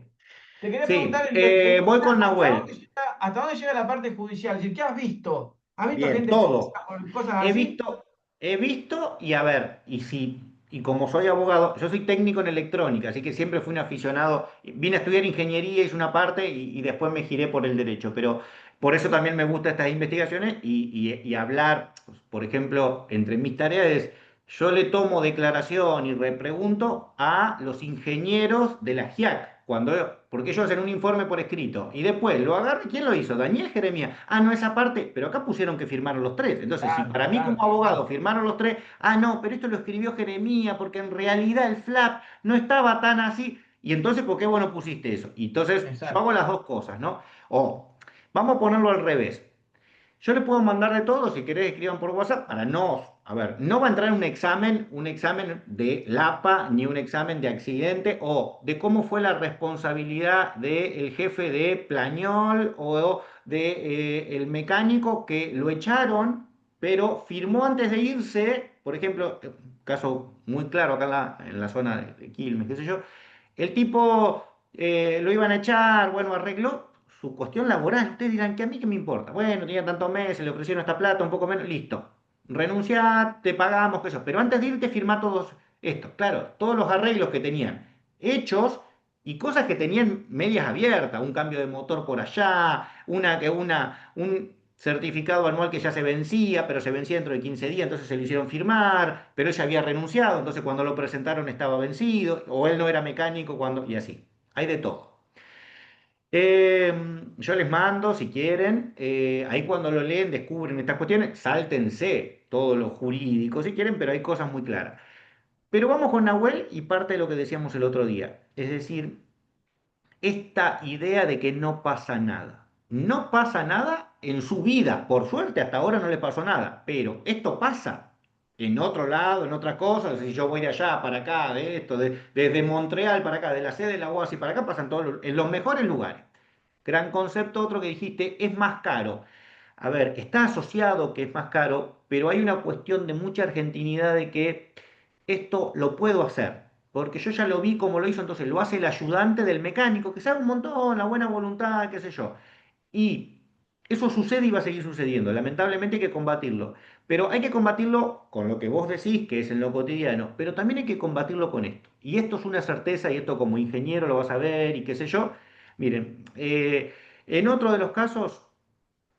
[SPEAKER 5] Te quería
[SPEAKER 2] Sí,
[SPEAKER 5] preguntar en tu
[SPEAKER 2] voy
[SPEAKER 5] vida,
[SPEAKER 2] con Nahuel.
[SPEAKER 5] hasta dónde llega la parte judicial? Es decir, ¿qué has visto? ¿Has visto
[SPEAKER 2] Bien,
[SPEAKER 5] gente presa
[SPEAKER 2] todo.
[SPEAKER 5] por cosas
[SPEAKER 2] He
[SPEAKER 5] así?
[SPEAKER 2] visto, he visto y a ver, y como soy abogado, yo soy técnico en electrónica, así que siempre fui un aficionado. Vine a estudiar ingeniería, hice una parte y después me giré por el derecho, pero por eso también me gustan estas investigaciones y hablar, pues, por ejemplo, entre mis tareas es, yo le tomo declaración y repregunto a los ingenieros de la GIAC, porque ellos hacen un informe por escrito y después lo agarra. ¿Quién lo hizo? Daniel Jeremías. Ah, no, esa parte, pero acá pusieron que firmaron los tres. Entonces, si
[SPEAKER 5] Claro,
[SPEAKER 2] para mí como
[SPEAKER 5] claro.
[SPEAKER 2] abogado firmaron los tres, ah, no, pero esto lo escribió Jeremías porque en realidad el flap no estaba tan así. Y entonces, ¿por qué vos no pusiste eso? Y entonces, yo
[SPEAKER 5] Exacto.
[SPEAKER 2] hago las dos cosas, ¿no? O, vamos a ponerlo al revés. Yo le puedo mandar de todo, si querés escriban por WhatsApp, para no, a ver, no va a entrar un examen de LAPA, ni un examen de accidente, o de cómo fue la responsabilidad del jefe de Plañol o de, el mecánico que lo echaron, pero firmó antes de irse, por ejemplo, caso muy claro acá en la zona de Quilmes, qué sé yo, el tipo lo iban a echar, bueno, arregló su cuestión laboral. Ustedes dirán que a mí qué me importa. Bueno, tenía tantos meses, le ofrecieron esta plata, un poco menos, listo. Renunciá, te pagamos, qué sé yo. Pero antes de irte, firmá todos estos. Claro, todos los arreglos que tenían hechos y cosas que tenían medias abiertas. Un cambio de motor por allá, un certificado anual que ya se vencía, pero se vencía dentro de 15 días, entonces se lo hicieron firmar, pero ella había renunciado, entonces cuando lo presentaron estaba vencido, o él no era mecánico cuando, y así. Hay de todo. Yo les mando, si quieren, ahí cuando lo leen descubren estas cuestiones, sáltense todo lo jurídico si quieren, pero hay cosas muy claras. Pero vamos con Nahuel y parte de lo que decíamos el otro día, es decir, esta idea de que no pasa nada. No pasa nada en su vida, por suerte hasta ahora no le pasó nada, pero esto pasa en otro lado, en otra cosa, si yo voy de allá para acá, de esto, desde Montreal para acá, de la sede de la UASI para acá, pasan todos en los mejores lugares. Gran concepto, otro que dijiste, es más caro. A ver, está asociado que es más caro, pero hay una cuestión de mucha argentinidad de que esto lo puedo hacer, porque yo ya lo vi como lo hizo, entonces lo hace el ayudante del mecánico, que sabe un montón, la buena voluntad, qué sé yo. Y eso sucede y va a seguir sucediendo. Lamentablemente hay que combatirlo. Pero hay que combatirlo con lo que vos decís, que es en lo cotidiano, pero también hay que combatirlo con esto. Y esto es una certeza, y esto como ingeniero lo vas a ver, y qué sé yo. Miren, en otro de los casos,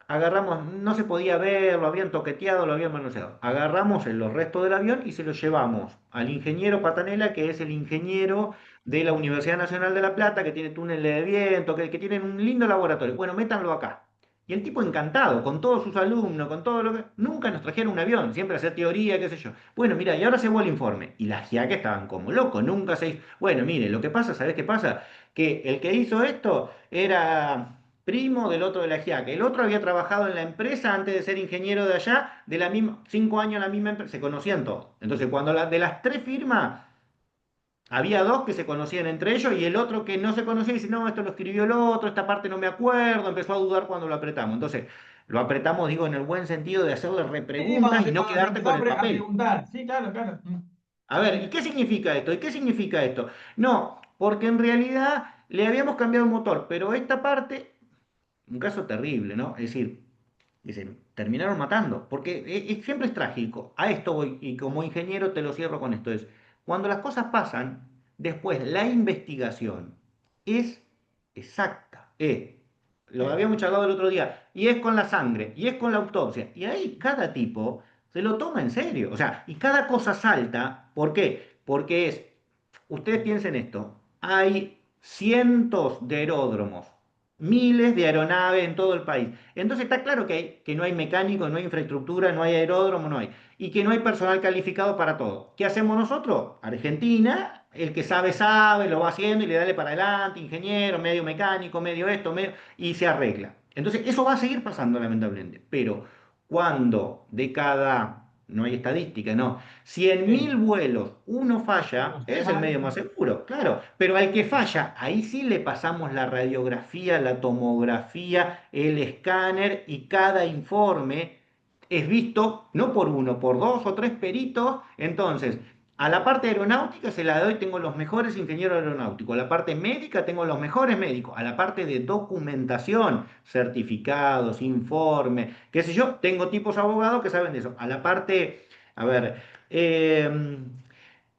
[SPEAKER 2] agarramos, no se podía ver, lo habían toqueteado, lo habían manoseado. Agarramos los restos del avión y se los llevamos al ingeniero Patanela, que es el ingeniero de la Universidad Nacional de La Plata, que tiene túneles de viento, que tienen un lindo laboratorio. Bueno, métanlo acá. Y el tipo encantado, con todos sus alumnos, con todo lo que... Nunca nos trajeron un avión, siempre hacer teoría, qué sé yo. Bueno, mira, y ahora se vuelve el informe. Y las GIAC estaban como locos, nunca se hizo... Bueno, mire, lo que pasa, ¿sabés qué pasa? Que el que hizo esto era primo del otro de la GIAC. El otro había trabajado en la empresa antes de ser ingeniero de allá, de la misma, 5 años en la misma empresa, se conocían todos. Entonces, cuando de las 3 firmas había dos que se conocían entre ellos y el otro que no se conocía dice, no, esto lo escribió el otro, esta parte no me acuerdo, empezó a dudar cuando lo apretamos. Entonces, lo apretamos, digo, en el buen sentido de hacerle
[SPEAKER 5] Sí,
[SPEAKER 2] repreguntas y no
[SPEAKER 5] cuando se
[SPEAKER 2] quedarte
[SPEAKER 5] empezó
[SPEAKER 2] con el
[SPEAKER 5] a
[SPEAKER 2] papel.
[SPEAKER 5] preguntar. Sí, claro, claro.
[SPEAKER 2] A ver, ¿y qué significa esto? ¿Y qué significa esto? No, porque en realidad le habíamos cambiado el motor, pero esta parte, un caso terrible, ¿no? Es decir, dicen, terminaron matando, porque siempre es trágico. A esto voy, y como ingeniero te lo cierro con esto, es, cuando las cosas pasan, después la investigación es exacta, lo
[SPEAKER 5] Sí.
[SPEAKER 2] habíamos charlado el otro día, y es con la sangre, y es con la autopsia, y ahí cada tipo se lo toma en serio, o sea, y cada cosa salta, ¿por qué? Porque es, ustedes piensen esto, hay cientos de aeródromos, miles de aeronaves en todo el país. Entonces está claro que no hay mecánico, no hay infraestructura, no hay aeródromo, no hay. Y que no hay personal calificado para todo. ¿Qué hacemos nosotros? Argentina, el que sabe, sabe, lo va haciendo y le dale para adelante, ingeniero, medio mecánico, medio esto, medio, y se arregla. Entonces eso va a seguir pasando lamentablemente. Pero cuando de cada, no hay estadística, no, 100.000
[SPEAKER 5] Sí.
[SPEAKER 2] vuelos uno
[SPEAKER 5] Uno
[SPEAKER 2] falla,
[SPEAKER 5] sale
[SPEAKER 2] es el
[SPEAKER 5] mal.
[SPEAKER 2] medio más seguro, claro. Pero al que falla, ahí sí le pasamos la radiografía, la tomografía, el escáner y cada informe es visto no por uno, por dos o tres peritos. Entonces, a la parte aeronáutica se la doy, tengo los mejores ingenieros aeronáuticos. A la parte médica tengo los mejores médicos. A la parte de documentación, certificados, informes, qué sé yo, tengo tipos abogados que saben de eso. A la parte, a ver,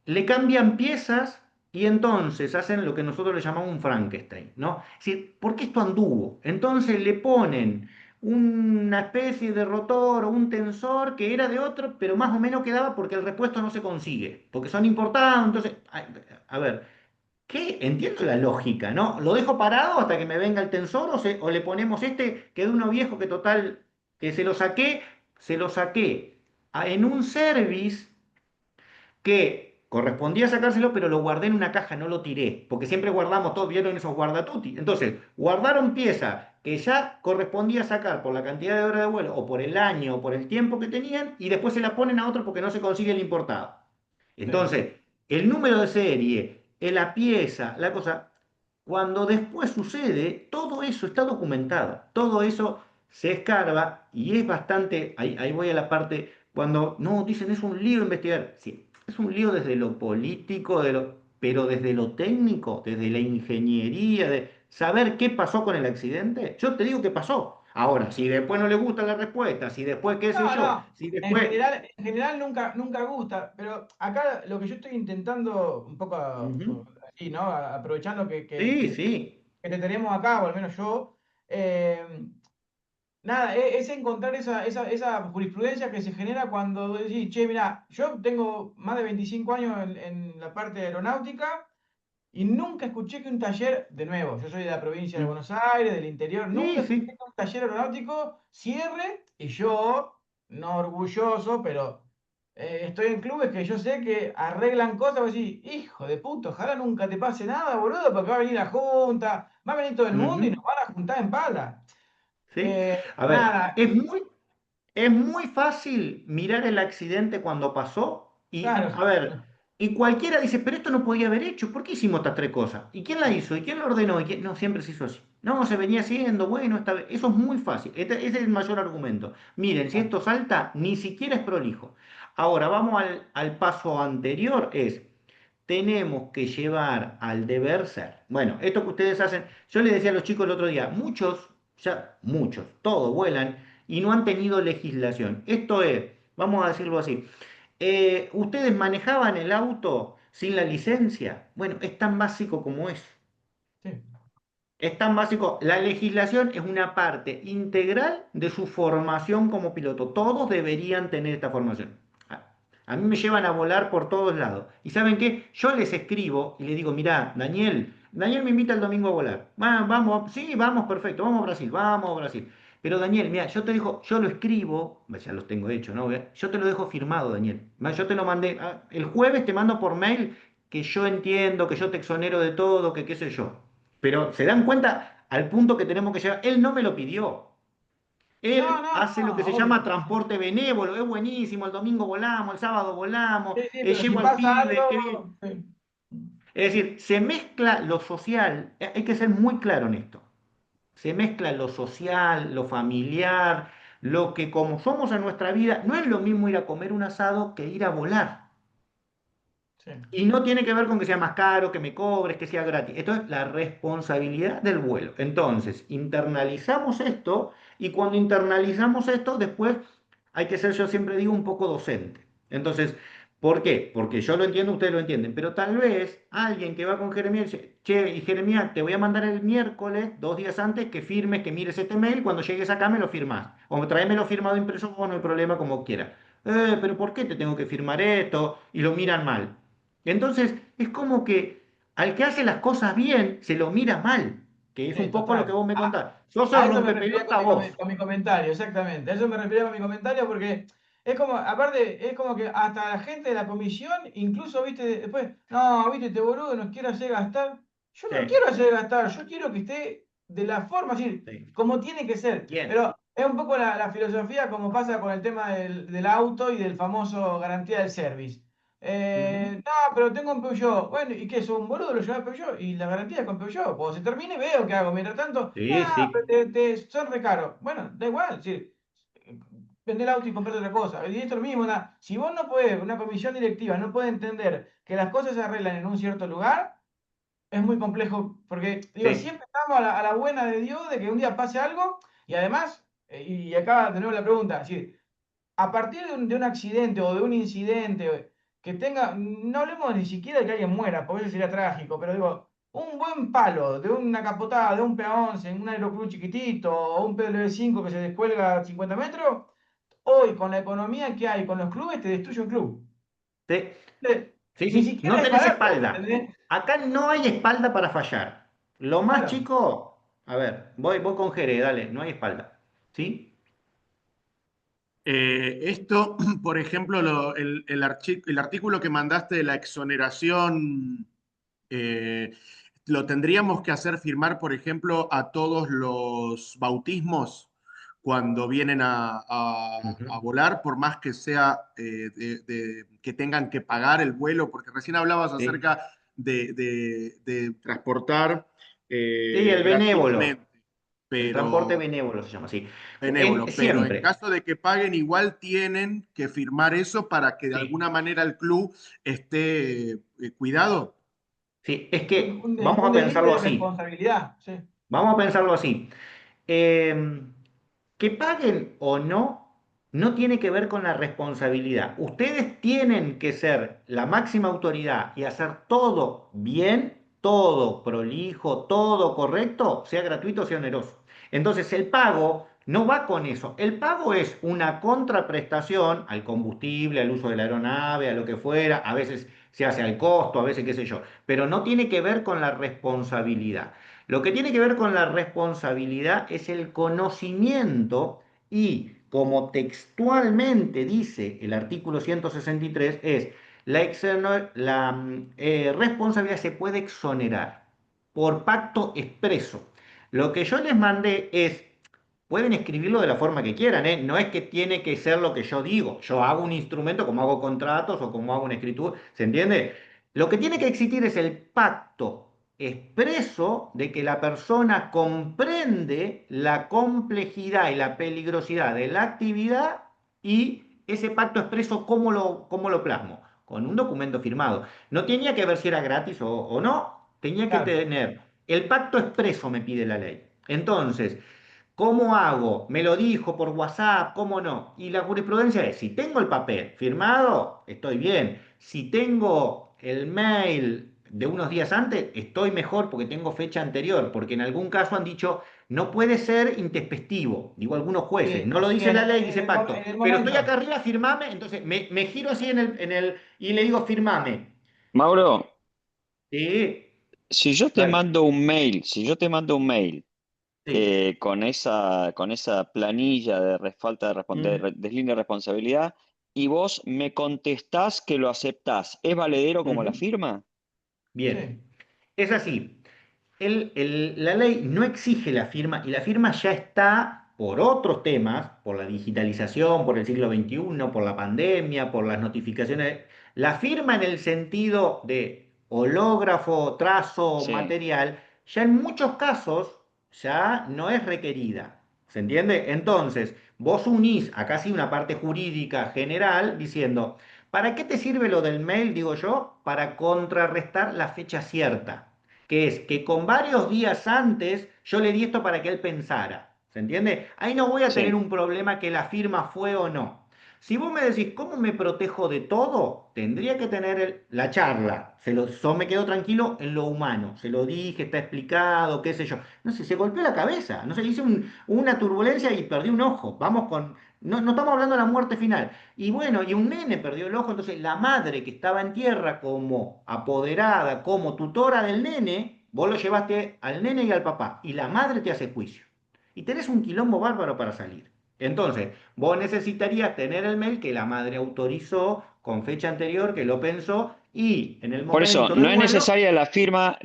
[SPEAKER 2] le cambian piezas y entonces hacen lo que nosotros le llamamos un Frankenstein, ¿no? Es decir, ¿por qué esto anduvo? Entonces le ponen una especie de rotor o un tensor que era de otro, pero más o menos quedaba porque el repuesto no se consigue, porque son importados, entonces, a ver, ¿qué? Entiendo la lógica, ¿no? ¿Lo dejo parado hasta que me venga el tensor o le ponemos este que de uno viejo que total, que se lo saqué en un service que correspondía sacárselo, pero lo guardé en una caja, no lo tiré, porque siempre guardamos, todos vieron esos guardatuti. Entonces, guardaron pieza que ya correspondía sacar por la cantidad de horas de vuelo, o por el año, o por el tiempo que tenían, y después se la ponen a otro porque no se consigue el importado.
[SPEAKER 5] Sí.
[SPEAKER 2] Entonces, el número de serie, la pieza, la cosa, cuando después sucede, todo eso está documentado, todo eso se escarba y es bastante, ahí voy a la parte, cuando no, dicen es un lío investigar, sí, es un lío desde lo político, pero desde lo técnico, desde la ingeniería, de saber qué pasó con el accidente, yo te digo qué pasó. Ahora, si después no le gusta la respuesta, si después qué sé
[SPEAKER 5] No,
[SPEAKER 2] yo,
[SPEAKER 5] no.
[SPEAKER 2] si después...
[SPEAKER 5] En general nunca gusta, pero acá lo que yo estoy intentando un poco
[SPEAKER 2] Ujú.
[SPEAKER 5] así, ¿no? Aprovechando
[SPEAKER 2] Sí, sí.
[SPEAKER 5] que te tenemos acá, o al menos yo, nada, es encontrar esa jurisprudencia que se genera cuando decís, che, mira, yo tengo más de 25 años en la parte aeronáutica y nunca escuché que un taller, de nuevo, yo soy de la provincia de
[SPEAKER 2] Mm.
[SPEAKER 5] Buenos Aires, del interior, nunca
[SPEAKER 2] Sí,
[SPEAKER 5] escuché
[SPEAKER 2] sí.
[SPEAKER 5] que un taller aeronáutico cierre y yo, no orgulloso, pero estoy en clubes que yo sé que arreglan cosas, vos decís, hijo de puto, ojalá nunca te pase nada, boludo, porque va a venir la junta, va a venir todo el mundo y
[SPEAKER 2] Ujú.
[SPEAKER 5] nos van a juntar en pala.
[SPEAKER 2] Sí. A ver,
[SPEAKER 5] Nada,
[SPEAKER 2] es muy fácil mirar el accidente cuando pasó y,
[SPEAKER 5] claro.
[SPEAKER 2] a ver, y cualquiera dice, pero esto no podía haber hecho, ¿por qué hicimos estas 3 cosas? ¿Y quién la hizo? ¿Y quién lo ordenó? No, siempre se hizo así. No, se venía haciendo, bueno, eso es muy fácil. Ese es el mayor argumento. Miren, si esto salta, ni siquiera es prolijo. Ahora, vamos al paso anterior, tenemos que llevar al deber ser. Bueno, esto que ustedes hacen, yo les decía a los chicos el otro día, muchos, todos vuelan y no han tenido legislación. Esto es, vamos a decirlo así, ¿ustedes manejaban el auto sin la licencia? Bueno, es tan básico como es.
[SPEAKER 5] Sí.
[SPEAKER 2] Es tan básico. La legislación es una parte integral de su formación como piloto. Todos deberían tener esta formación. A mí me llevan a volar por todos lados. ¿Y saben qué? Yo les escribo y les digo, mirá, Daniel me invita el domingo a volar. Vamos, sí, vamos, perfecto, vamos a Brasil, vamos a Brasil. Pero Daniel, mira, yo te dejo, yo lo escribo, ya los tengo hecho, ¿no? Yo te lo dejo firmado, Daniel. Yo te lo mandé, el jueves te mando por mail que yo entiendo, que yo te exonero de todo, que qué sé yo. Pero se dan cuenta al punto que tenemos que llegar. Él no me lo pidió.
[SPEAKER 5] No,
[SPEAKER 2] Él
[SPEAKER 5] no,
[SPEAKER 2] hace lo que
[SPEAKER 5] no,
[SPEAKER 2] se llama
[SPEAKER 5] obvio.
[SPEAKER 2] transporte benévolo, es buenísimo, el domingo volamos, el sábado volamos,
[SPEAKER 5] Sí, sí, pero si
[SPEAKER 2] llevo al
[SPEAKER 5] pasa
[SPEAKER 2] pibe, qué bien.
[SPEAKER 5] algo, sí.
[SPEAKER 2] Es decir, se mezcla lo social, hay que ser muy claro en esto. Se mezcla lo social, lo familiar, lo que como somos en nuestra vida, no es lo mismo ir a comer un asado que ir a volar.
[SPEAKER 5] Sí.
[SPEAKER 2] Y no tiene que ver con que sea más caro, que me cobres, que sea gratis. Esto es la responsabilidad del vuelo. Entonces, internalizamos esto y cuando internalizamos esto, después hay que ser, yo siempre digo, un poco docente. Entonces, ¿por qué? Porque yo lo entiendo, ustedes lo entienden, pero tal vez alguien que va con Jeremías dice, che, y Jeremías, te voy a mandar el miércoles, 2 días antes, que firmes, que mires este mail, cuando llegues acá me lo firmás. O tráemelo firmado impreso, no hay problema, como quieras. Pero ¿por qué te tengo que firmar esto? Y lo miran mal. Entonces, es como que al que hace las cosas bien se lo mira mal, que es
[SPEAKER 5] Sí,
[SPEAKER 2] un poco lo que
[SPEAKER 5] total.
[SPEAKER 2] vos me contás. Yo soy
[SPEAKER 5] A eso me refería
[SPEAKER 2] rompepelota vos.
[SPEAKER 5] con mi comentario, exactamente. A eso me refería con mi comentario porque es como, aparte, es como que hasta la gente de la comisión, incluso, viste, después, no, viste, este boludo nos quiere hacer gastar. Yo
[SPEAKER 2] Sí,
[SPEAKER 5] no lo quiero hacer gastar, yo quiero que esté de la forma, así,
[SPEAKER 2] sí.
[SPEAKER 5] como tiene que ser.
[SPEAKER 2] Bien.
[SPEAKER 5] Pero es un poco la filosofía como pasa con el tema del auto y del famoso garantía del service.
[SPEAKER 2] Ujú.
[SPEAKER 5] No, pero tengo un Peugeot. Bueno, ¿y qué? ¿Sos un boludo? Lo llevas a Peugeot y la garantía es con Peugeot. Cuando se termine, veo qué hago. Mientras tanto,
[SPEAKER 2] Sí, sí.
[SPEAKER 5] pero son re caros. Bueno, da igual, sí. Vender el auto y comprar otra cosa. Y esto es lo mismo, si vos no podés, una comisión directiva no puede entender que las cosas se arreglan en un cierto lugar, es muy complejo, porque, digo,
[SPEAKER 2] Sí,
[SPEAKER 5] siempre estamos a la buena de Dios de que un día pase algo, y además, y acá de nuevo la pregunta, es decir, a partir de un accidente o de un incidente que tenga, no hablemos ni siquiera de que alguien muera, porque eso sería trágico, pero digo, un buen palo de una capotada, de un P11 en un aeroclub chiquitito, o un PW5 que se descuelga a 50 metros, hoy con la economía que hay con los clubes te destruye un club.
[SPEAKER 2] sí,
[SPEAKER 5] Eh,
[SPEAKER 2] sí,
[SPEAKER 5] Ni
[SPEAKER 2] sí.
[SPEAKER 5] siquiera
[SPEAKER 2] No
[SPEAKER 5] es
[SPEAKER 2] tenés
[SPEAKER 5] barato,
[SPEAKER 2] espalda.
[SPEAKER 5] ¿entendés?
[SPEAKER 2] Acá no hay espalda para fallar. Lo más
[SPEAKER 5] Claro.
[SPEAKER 2] chico, a ver, voy con Jere, dale, no hay espalda. ¿Sí?
[SPEAKER 3] Esto, por ejemplo, el artículo que mandaste de la exoneración, eh, lo tendríamos que hacer firmar, por ejemplo, a todos los bautismos cuando vienen a
[SPEAKER 2] Ujú.
[SPEAKER 3] volar, por más que sea que tengan que pagar el vuelo, porque recién hablabas
[SPEAKER 2] Sí.
[SPEAKER 3] acerca de transportar
[SPEAKER 2] Sí, el benévolo.
[SPEAKER 3] gratuitamente,
[SPEAKER 2] El transporte
[SPEAKER 3] pero
[SPEAKER 2] benévolo se llama así.
[SPEAKER 3] benévolo, pero en
[SPEAKER 2] Siempre.
[SPEAKER 3] caso de que paguen, igual tienen que firmar eso para que de
[SPEAKER 2] Sí.
[SPEAKER 3] alguna manera el club esté cuidado.
[SPEAKER 2] Sí, es que vamos
[SPEAKER 5] Un
[SPEAKER 2] a
[SPEAKER 5] delivery
[SPEAKER 2] pensarlo
[SPEAKER 5] de
[SPEAKER 2] así.
[SPEAKER 5] responsabilidad, sí.
[SPEAKER 2] Vamos a pensarlo así. Eh, que paguen o no, no tiene que ver con la responsabilidad. Ustedes tienen que ser la máxima autoridad y hacer todo bien, todo prolijo, todo correcto, sea gratuito o sea oneroso. Entonces el pago no va con eso. El pago es una contraprestación al combustible, al uso de la aeronave, a lo que fuera. A veces se hace al costo, a veces qué sé yo. Pero no tiene que ver con la responsabilidad. Lo que tiene que ver con la responsabilidad es el conocimiento y, como textualmente dice el artículo 163, es la responsabilidad se puede exonerar por pacto expreso. Lo que yo les mandé es, pueden escribirlo de la forma que quieran, ¿eh? No es que tiene que ser lo que yo digo. Yo hago un instrumento como hago contratos o como hago una escritura, ¿se entiende? Lo que tiene que existir es el pacto expreso de que la persona comprende la complejidad y la peligrosidad de la actividad y ese pacto expreso, ¿cómo lo plasmo? Con un documento firmado. No tenía que ver si era gratis o no, tenía que
[SPEAKER 5] Claro.
[SPEAKER 2] tener. El pacto expreso me pide la ley. Entonces, ¿cómo hago? Me lo dijo por WhatsApp, ¿cómo no? Y la jurisprudencia es, si tengo el papel firmado, estoy bien. Si tengo el mail de unos días antes, estoy mejor porque tengo fecha anterior, porque en algún caso han dicho, no puede ser intempestivo. Digo, algunos jueces,
[SPEAKER 5] Sí,
[SPEAKER 2] no lo
[SPEAKER 5] sí,
[SPEAKER 2] dice la ley, dice pacto.
[SPEAKER 5] en el
[SPEAKER 2] Pero estoy
[SPEAKER 5] momento.
[SPEAKER 2] acá arriba, firmame, entonces me giro así y le digo, firmame.
[SPEAKER 1] Mauro,
[SPEAKER 2] Sí,
[SPEAKER 1] si yo te
[SPEAKER 2] dale.
[SPEAKER 1] mando un mail, si yo te mando un mail
[SPEAKER 2] Sí.
[SPEAKER 1] con esa planilla de falta de,
[SPEAKER 2] Mm,
[SPEAKER 1] deslinde de responsabilidad y vos me contestás que lo aceptás, ¿es valedero como la
[SPEAKER 2] ujú.
[SPEAKER 1] firma?
[SPEAKER 2] Bien.
[SPEAKER 5] Sí,
[SPEAKER 2] Es así. La ley no exige la firma y la firma ya está por otros temas, por la digitalización, por el siglo XXI, por la pandemia, por las notificaciones. La firma en el sentido de hológrafo, trazo,
[SPEAKER 1] Sí,
[SPEAKER 2] material, ya en muchos casos ya no es requerida. ¿Se entiende? Entonces, vos unís a casi una parte jurídica general diciendo, ¿para qué te sirve lo del mail, digo yo? Para contrarrestar la fecha cierta, que es que con varios días antes yo le di esto para que él pensara. ¿Se entiende? Ahí no voy a tener
[SPEAKER 1] sí,
[SPEAKER 2] un problema que la firma fue o no. Si vos me decís, ¿cómo me protejo de todo? Tendría que tener la charla. Yo me quedo tranquilo en lo humano. Se lo dije, está explicado, qué sé yo. No sé, se golpeó la cabeza. No sé, hice una turbulencia y perdí un ojo. Vamos con... No, no estamos hablando de la muerte final. Y bueno, y un nene perdió el ojo, entonces la madre que estaba en tierra como apoderada, como tutora del nene, vos lo llevaste al nene y al papá, y la madre te hace juicio. Y tenés un quilombo bárbaro para salir. Entonces, vos necesitarías tener el mail que la madre autorizó con fecha anterior, que lo pensó, y en el
[SPEAKER 1] por eso,
[SPEAKER 2] momento del vuelo,
[SPEAKER 1] no es necesaria la firma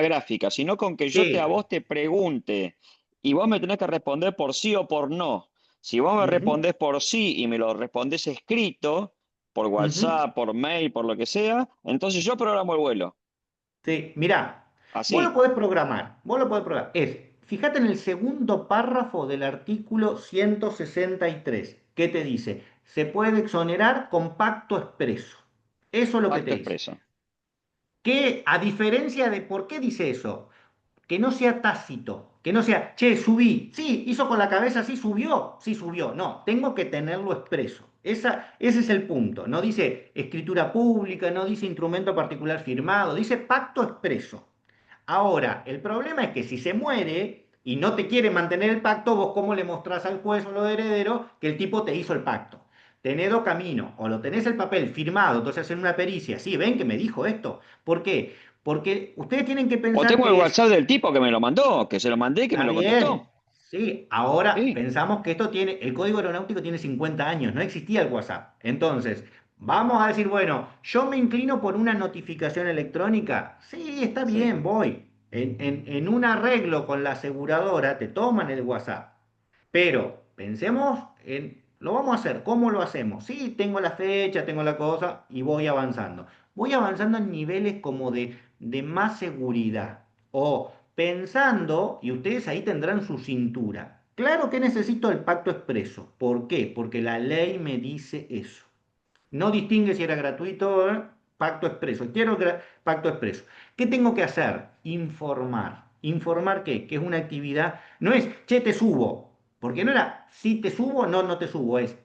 [SPEAKER 1] gráfica, sino con que yo a
[SPEAKER 2] sí.
[SPEAKER 1] vos te pregunte y vos me tenés que responder por sí o por no. Si vos me
[SPEAKER 2] Ujú,
[SPEAKER 1] respondés por sí y me lo respondés escrito, por
[SPEAKER 2] ujú.
[SPEAKER 1] WhatsApp, por mail, por lo que sea, entonces yo programo el vuelo.
[SPEAKER 2] Sí, mirá,
[SPEAKER 1] Así.
[SPEAKER 2] vos lo podés programar. Fíjate en el segundo párrafo del artículo 163, que te dice, se puede exonerar con pacto expreso. Eso es lo que te
[SPEAKER 1] Pacto
[SPEAKER 2] dice.
[SPEAKER 1] expreso.
[SPEAKER 2] Que a diferencia de, ¿por qué dice eso? Que no sea tácito, que no sea, che, subí, sí, hizo con la cabeza, sí subió, no, tengo que tenerlo expreso. Ese es el punto. No dice escritura pública, no dice instrumento particular firmado, dice pacto expreso. Ahora, el problema es que si se muere y no te quiere mantener el pacto, vos cómo le mostrás al juez o los herederos que el tipo te hizo el pacto. Tenés dos caminos, o lo tenés el papel firmado, entonces hacen una pericia, sí, ven que me dijo esto. ¿Por qué? Porque ustedes tienen que
[SPEAKER 1] O
[SPEAKER 2] pensar
[SPEAKER 1] tengo el
[SPEAKER 2] que es.
[SPEAKER 1] WhatsApp del tipo que me lo mandó, que se lo mandé y que me
[SPEAKER 2] Está
[SPEAKER 1] lo
[SPEAKER 2] bien,
[SPEAKER 1] contestó.
[SPEAKER 2] sí. Ahora
[SPEAKER 1] Sí.
[SPEAKER 2] pensamos que el código aeronáutico tiene 50 años, no existía el WhatsApp. Entonces, vamos a decir, bueno, yo me inclino por una notificación electrónica. Sí, está
[SPEAKER 1] Sí.
[SPEAKER 2] bien, voy. En un arreglo con la aseguradora te toman el WhatsApp. Pero pensemos lo vamos a hacer, ¿cómo lo hacemos? Sí, tengo la fecha, tengo la cosa y voy avanzando. Voy avanzando en niveles como de más seguridad o pensando, y ustedes ahí tendrán su cintura. Claro que necesito el pacto expreso. ¿Por qué? Porque la ley me dice eso. No distingue si era gratuito, pacto expreso. Quiero pacto expreso. ¿Qué tengo que hacer? Informar. ¿Informar qué? Que es una actividad. No es, che, te subo. Porque no era, si te subo, no, no te subo. Es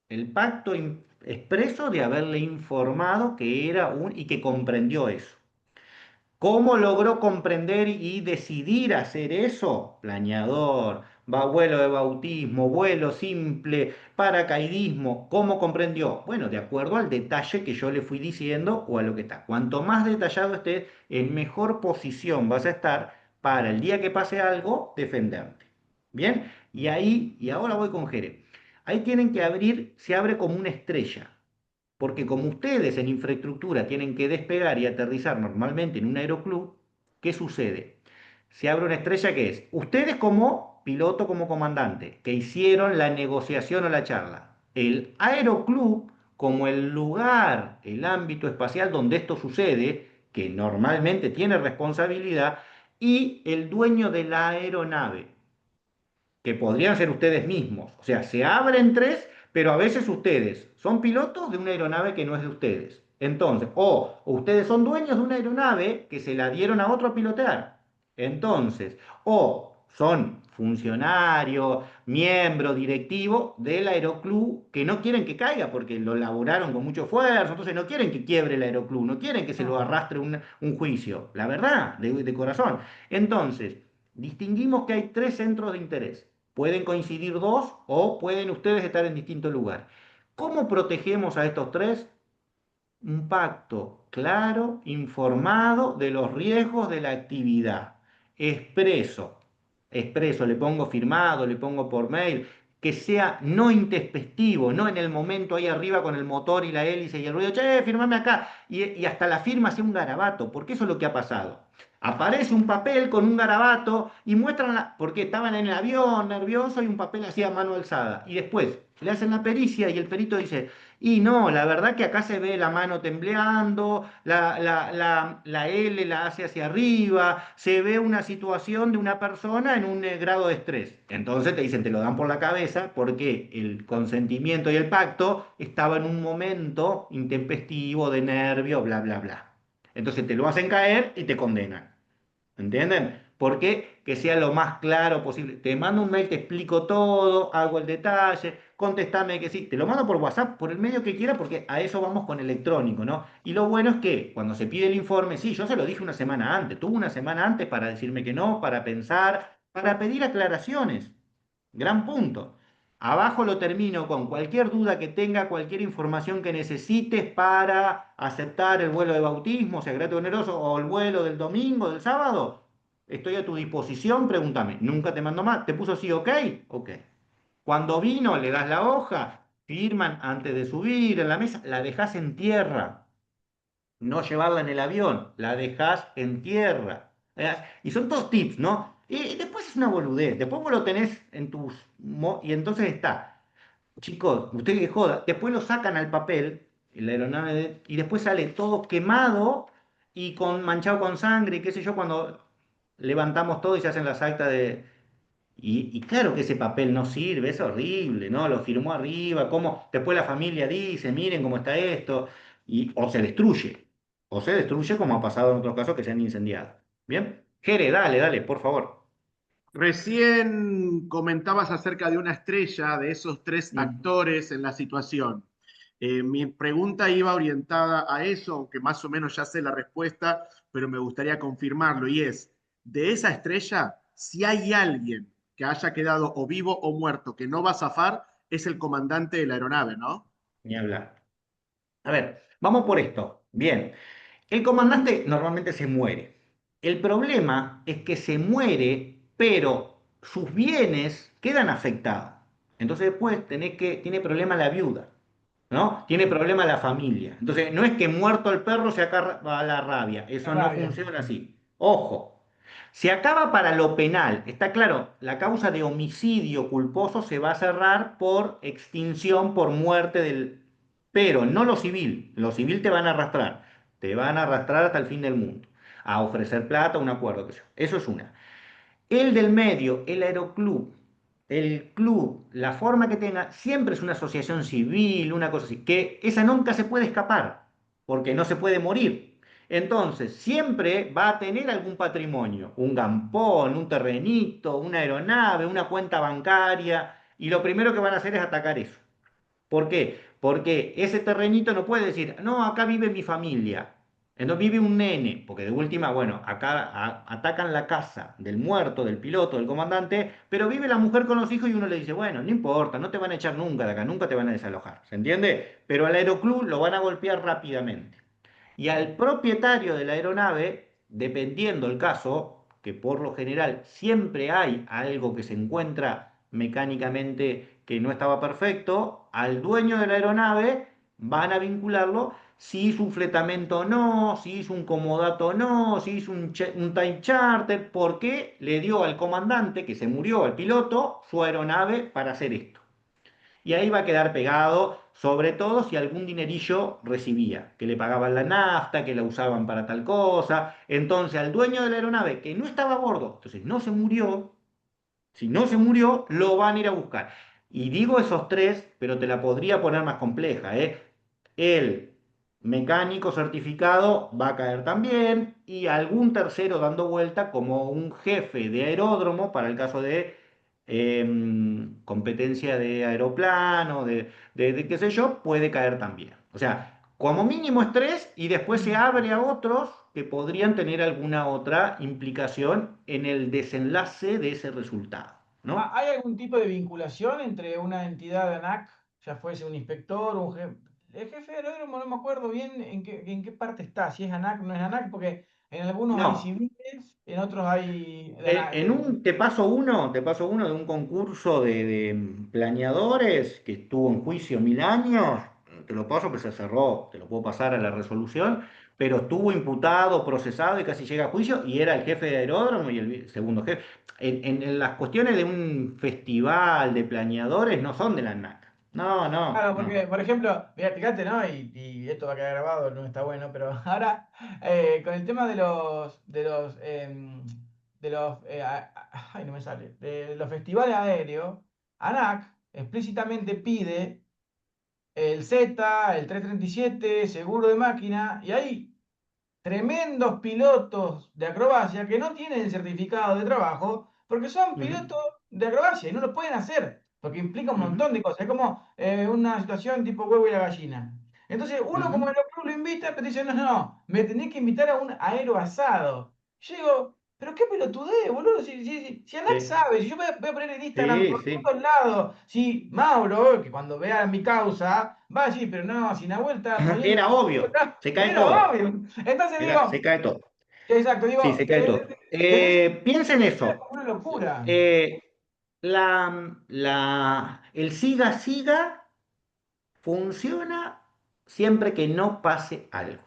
[SPEAKER 2] el pacto expreso de haberle informado que era y que comprendió eso. ¿Cómo logró comprender y decidir hacer eso? Planeador, vuelo de bautismo, vuelo simple, paracaidismo. ¿Cómo comprendió? Bueno, de acuerdo al detalle que yo le fui diciendo o a lo que está. Cuanto más detallado estés, en mejor posición vas a estar para el día que pase algo, defenderte. Bien, y ahora voy con Jere. Ahí tienen que abrir, se abre como una estrella. Porque como ustedes en infraestructura tienen que despegar y aterrizar normalmente en un aeroclub, ¿qué sucede? Se abre una estrella que es ustedes como piloto, como comandante, que hicieron la negociación o la charla. El aeroclub como el lugar, el ámbito espacial donde esto sucede, que normalmente tiene responsabilidad, y el dueño de la aeronave que podrían ser ustedes mismos. O sea, se abren tres, pero a veces ustedes son pilotos de una aeronave que no es de ustedes. Entonces, o ustedes son dueños de una aeronave que se la dieron a otro a pilotear. Entonces, o son funcionarios, miembro directivo del aeroclub que no quieren que caiga porque lo elaboraron con mucho esfuerzo, entonces no quieren que quiebre el aeroclub, no quieren que se lo
[SPEAKER 5] no.
[SPEAKER 2] arrastre un juicio, la verdad, de corazón. Entonces, distinguimos que hay tres centros de interés. Pueden coincidir dos o pueden ustedes estar en distintos lugares. ¿Cómo protegemos a estos tres? Un pacto claro, informado de los riesgos de la actividad. Expreso, expreso, le pongo firmado, le pongo por mail, que sea no intempestivo, no en el momento ahí arriba con el motor y la hélice y el ruido, che, firmame acá, y hasta la firma sea un garabato, porque eso es lo que ha pasado. Aparece un papel con un garabato y muestran, porque estaban en el avión nervioso y un papel así a mano alzada. Y después le hacen la pericia y el perito dice, y no, la verdad que acá se ve la mano tembleando, la L la hace hacia arriba, se ve una situación de una persona en un grado de estrés. Entonces te dicen, te lo dan por la cabeza porque el consentimiento y el pacto estaba en un momento intempestivo, de nervio, bla, bla, bla. Entonces te lo hacen caer y te condenan. ¿Entienden? Porque que sea lo más claro posible. Te mando un mail, te explico todo, hago el detalle, contestame que sí. Te lo mando por WhatsApp, por el medio que quiera, porque a eso vamos con electrónico, ¿no? Y lo bueno es que cuando se pide el informe, sí, yo se lo dije una semana antes, tuve una semana antes para decirme que no, para pensar, para pedir aclaraciones. Gran punto. Abajo lo termino con cualquier duda que tenga, cualquier información que necesites para aceptar el vuelo de bautismo, sea grato oneroso, o el vuelo del domingo, del sábado. Estoy a tu disposición, pregúntame. Nunca te mando más. ¿Te puso sí, ok? Ok. Cuando vino, le das la hoja, firman antes de subir en la mesa, la dejas en tierra. No llevarla en el avión, la dejas en tierra. Y son todos tips, ¿no? Y después es una boludez. Después vos lo tenés en tus... Y entonces está. Chicos, usted que joda. Después lo sacan al papel, la aeronave, y después sale todo quemado y con manchado con sangre, y qué sé yo, cuando levantamos todo y se hacen las actas de... Y claro que ese papel no sirve, es horrible, ¿no? Lo firmó arriba, cómo después la familia dice, miren cómo está esto, o se destruye como ha pasado en otros casos que se han incendiado. ¿Bien? Jere, dale, dale, por favor.
[SPEAKER 3] Recién comentabas acerca de una estrella, de esos tres
[SPEAKER 2] Mm.
[SPEAKER 3] actores en la situación. Mi pregunta iba orientada a eso, aunque más o menos ya sé la respuesta, pero me gustaría confirmarlo, y es, de esa estrella, si hay alguien que haya quedado o vivo o muerto que no va a zafar, es el comandante de la aeronave, ¿no?
[SPEAKER 2] Ni hablar. A ver, vamos por esto. Bien. El comandante normalmente se muere. El problema es que se muere, pero sus bienes quedan afectados. Entonces después tiene problema la viuda, ¿no? Tiene problema la familia. Entonces no es que muerto el perro se acaba la rabia.
[SPEAKER 5] La
[SPEAKER 2] Eso no
[SPEAKER 5] rabia.
[SPEAKER 2] funciona así. Ojo, se acaba para lo penal. Está claro, la causa de homicidio culposo se va a cerrar por extinción, por muerte del... Pero no lo civil. Lo civil te van a arrastrar. Te van a arrastrar hasta el fin del mundo. A ofrecer plata, un acuerdo, qué sé yo. Eso es una. El del medio, el aeroclub, el club, la forma que tenga, siempre es una asociación civil, una cosa así, que esa nunca se puede escapar, porque no se puede morir. Entonces, siempre va a tener algún patrimonio, un gampón, un terrenito, una aeronave, una cuenta bancaria, y lo primero que van a hacer es atacar eso. ¿Por qué? Porque ese terrenito no puede decir, no, acá vive mi familia, no vive un nene, porque de última, bueno, acá atacan la casa del muerto, del piloto, del comandante, pero vive la mujer con los hijos y uno le dice, bueno, no importa, no te van a echar nunca de acá, nunca te van a desalojar, ¿se entiende? Pero al aeroclub lo van a golpear rápidamente. Y al propietario de la aeronave, dependiendo el caso, que por lo general siempre hay algo que se encuentra mecánicamente que no estaba perfecto, al dueño de la aeronave van a vincularlo si hizo un fletamento o no, si hizo un comodato o no, si hizo un time charter, porque le dio al comandante que se murió, al piloto, su aeronave para hacer esto. Y ahí va a quedar pegado, sobre todo si algún dinerillo recibía, que le pagaban la nafta, que la usaban para tal cosa. Entonces al dueño de la aeronave, que no estaba a bordo, entonces no se murió, si no se murió, lo van a ir a buscar. Y digo esos tres, pero te la podría poner más compleja, ¿eh? El mecánico certificado va a caer también y algún tercero dando vuelta como un jefe de aeródromo para el caso de competencia de aeroplano, de qué sé yo, puede caer también. O sea, como mínimo es 3 y después se abre a otros que podrían tener alguna otra implicación en el desenlace de ese resultado, ¿no?
[SPEAKER 5] ¿Hay algún tipo de vinculación entre una entidad de ANAC, ya fuese un inspector, un jefe? El jefe de aeródromo no me acuerdo bien en qué parte está, si es ANAC o no es ANAC, porque en algunos hay
[SPEAKER 2] No,
[SPEAKER 5] civiles, en otros hay de
[SPEAKER 2] en un te paso uno de un concurso de planeadores que estuvo en juicio 1000 años, te lo paso, que se cerró, te lo puedo pasar a la resolución, pero estuvo imputado, procesado y casi llega a juicio y era el jefe de aeródromo y el segundo jefe. En las cuestiones de un festival de planeadores no son de la ANAC. No, no,
[SPEAKER 5] Claro,
[SPEAKER 2] no.
[SPEAKER 5] porque, por ejemplo, fíjate, ¿no? Y esto va a quedar grabado, no está bueno, pero ahora, con el tema ay, no me sale, de los festivales aéreos, ANAC explícitamente pide el Z, el 337, seguro de máquina, y hay tremendos pilotos de acrobacia que no tienen el certificado de trabajo porque son
[SPEAKER 2] Ujú,
[SPEAKER 5] pilotos de acrobacia y no lo pueden hacer porque implica un
[SPEAKER 2] ujú,
[SPEAKER 5] montón de cosas. Es como una situación tipo huevo y la gallina. Entonces uno como
[SPEAKER 2] ujú.
[SPEAKER 5] aeroclub lo invita, pero dice, no, no, me tenés que invitar a un aeroasado. Yo digo, pero qué pelotudez, boludo, si ANAC
[SPEAKER 2] Sí,
[SPEAKER 5] sabe, si yo voy a poner en Instagram
[SPEAKER 2] sí,
[SPEAKER 5] por
[SPEAKER 2] sí.
[SPEAKER 5] todos lados, si Mauro, que cuando vea mi causa, va a decir, pero no, si Nahuel está moviendo
[SPEAKER 2] Era obvio, se cae
[SPEAKER 5] era
[SPEAKER 2] todo.
[SPEAKER 5] obvio. Entonces
[SPEAKER 2] Se
[SPEAKER 5] digo,
[SPEAKER 2] cae todo.
[SPEAKER 5] exacto,
[SPEAKER 2] Sí,
[SPEAKER 5] digo,
[SPEAKER 2] se cae todo.
[SPEAKER 5] desde ese
[SPEAKER 2] Piensa en
[SPEAKER 5] era
[SPEAKER 2] eso.
[SPEAKER 5] como una locura.
[SPEAKER 2] Eh, el siga siga funciona siempre que no pase algo.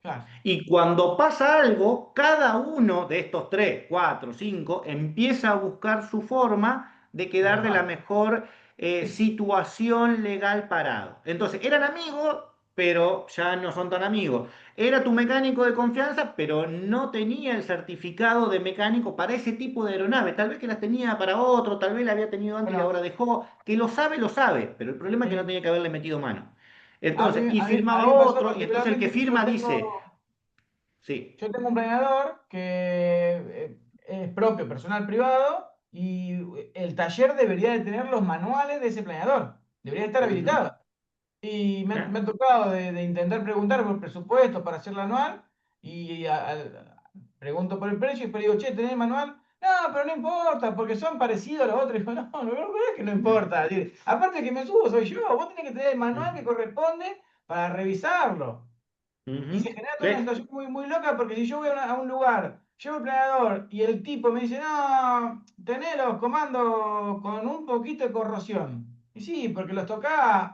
[SPEAKER 5] Claro,
[SPEAKER 2] Y cuando pasa algo, cada uno de estos 3, 4, 5 empieza a buscar su forma de
[SPEAKER 5] de
[SPEAKER 2] quedar de la
[SPEAKER 5] zafar.
[SPEAKER 2] mejor
[SPEAKER 5] Sí,
[SPEAKER 2] situación legal parado. Entonces, eran amigos, pero ya no son tan amigos. Era tu mecánico de confianza, pero no tenía el certificado de mecánico para ese tipo de aeronave. Tal vez que las tenía para otro, tal vez la había tenido antes y
[SPEAKER 5] bueno,
[SPEAKER 2] ahora dejó. Que lo sabe, pero el problema es que no
[SPEAKER 5] sí.
[SPEAKER 2] tenía que haberle metido mano.
[SPEAKER 5] A mí,
[SPEAKER 2] Entonces, y
[SPEAKER 5] a mí, a
[SPEAKER 2] firmaba
[SPEAKER 5] mí me pasó
[SPEAKER 2] otro, y entonces el que
[SPEAKER 5] particularmente que
[SPEAKER 2] firma dice, sí.
[SPEAKER 5] yo tengo un planeador que es propio, personal privado, y el taller debería de tener los manuales de ese planeador. Debería estar
[SPEAKER 2] Ujú.
[SPEAKER 5] habilitado. Y
[SPEAKER 2] ¿Eh?
[SPEAKER 5] me ha tocado de intentar preguntar por presupuesto para hacer la anual y pregunto por el precio y después digo, che, ¿tenés el manual? No, pero no importa, porque son parecidos a los otros. Y digo, no, no, no es que no importa. Digo, aparte que me subo soy yo, vos tenés que tener el manual que corresponde para revisarlo. Y se
[SPEAKER 2] Ujú.
[SPEAKER 5] genera toda una
[SPEAKER 2] Sí.
[SPEAKER 5] situación muy, muy loca porque si yo voy a un lugar, llevo el planeador y el tipo me dice, no, tenés los comandos con un poquito de corrosión. Y sí, porque los tocás,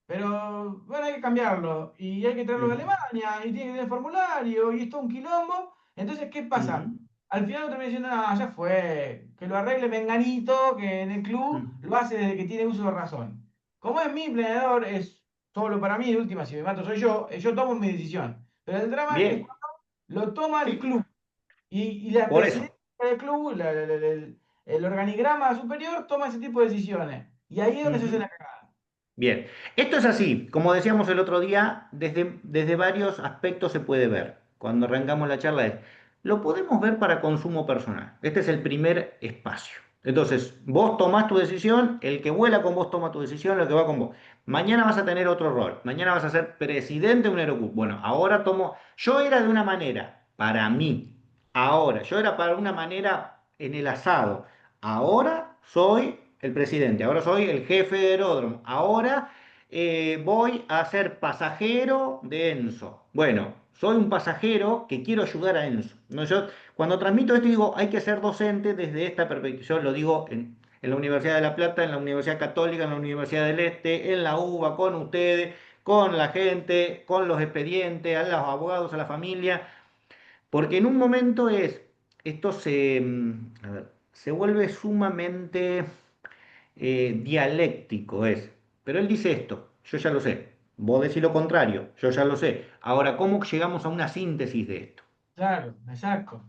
[SPEAKER 5] pero bueno, hay que cambiarlo. Y hay que traerlo de
[SPEAKER 2] Ujú.
[SPEAKER 5] Alemania y tiene que tener formulario y esto es un quilombo. Entonces, ¿qué pasa?
[SPEAKER 2] Ujú.
[SPEAKER 5] Al final termina diciendo, no, ya fue, que lo arregle Menganito, que en el club
[SPEAKER 2] Ujú.
[SPEAKER 5] lo hace desde que tiene uso de razón. Como es mi planeador, es solo para mí, de última, si me mato soy yo tomo mi decisión. Pero el drama es que
[SPEAKER 2] Bien,
[SPEAKER 5] cuando lo toma el
[SPEAKER 2] sí,
[SPEAKER 5] club y la
[SPEAKER 2] por eso.
[SPEAKER 5] presidencia del club, el organigrama superior, toma ese tipo de decisiones. Y ahí es donde se hace
[SPEAKER 2] Ujú.
[SPEAKER 5] la cagada.
[SPEAKER 2] Bien, esto es así, como decíamos el otro día, desde varios aspectos se puede ver. Cuando arrancamos la charla es, lo podemos ver para consumo personal. Este es el primer espacio. Entonces, vos tomás tu decisión, el que vuela con vos toma tu decisión, el que va con vos. Mañana vas a tener otro rol, mañana vas a ser presidente de un aeroclub. Bueno, ahora yo era de una manera, para mí, ahora, yo era para una manera en el asado. Ahora soy el presidente, ahora soy el jefe de aeródromo, ahora voy a ser pasajero de Enzo. Bueno, soy un pasajero que quiero ayudar a Enzo. ¿No? Yo cuando transmito esto digo, hay que ser docente desde esta perspectiva. Yo lo digo en la Universidad de La Plata, en la Universidad Católica, en la Universidad del Este, en la UBA, con ustedes, con la gente, con los expedientes, a los abogados, a la familia. Porque en un momento esto a ver, se vuelve sumamente dialéctico, Pero él dice esto, yo ya lo sé. Vos decís lo contrario, yo ya lo sé. Ahora, ¿cómo llegamos a una síntesis de esto?
[SPEAKER 5] Claro, exacto.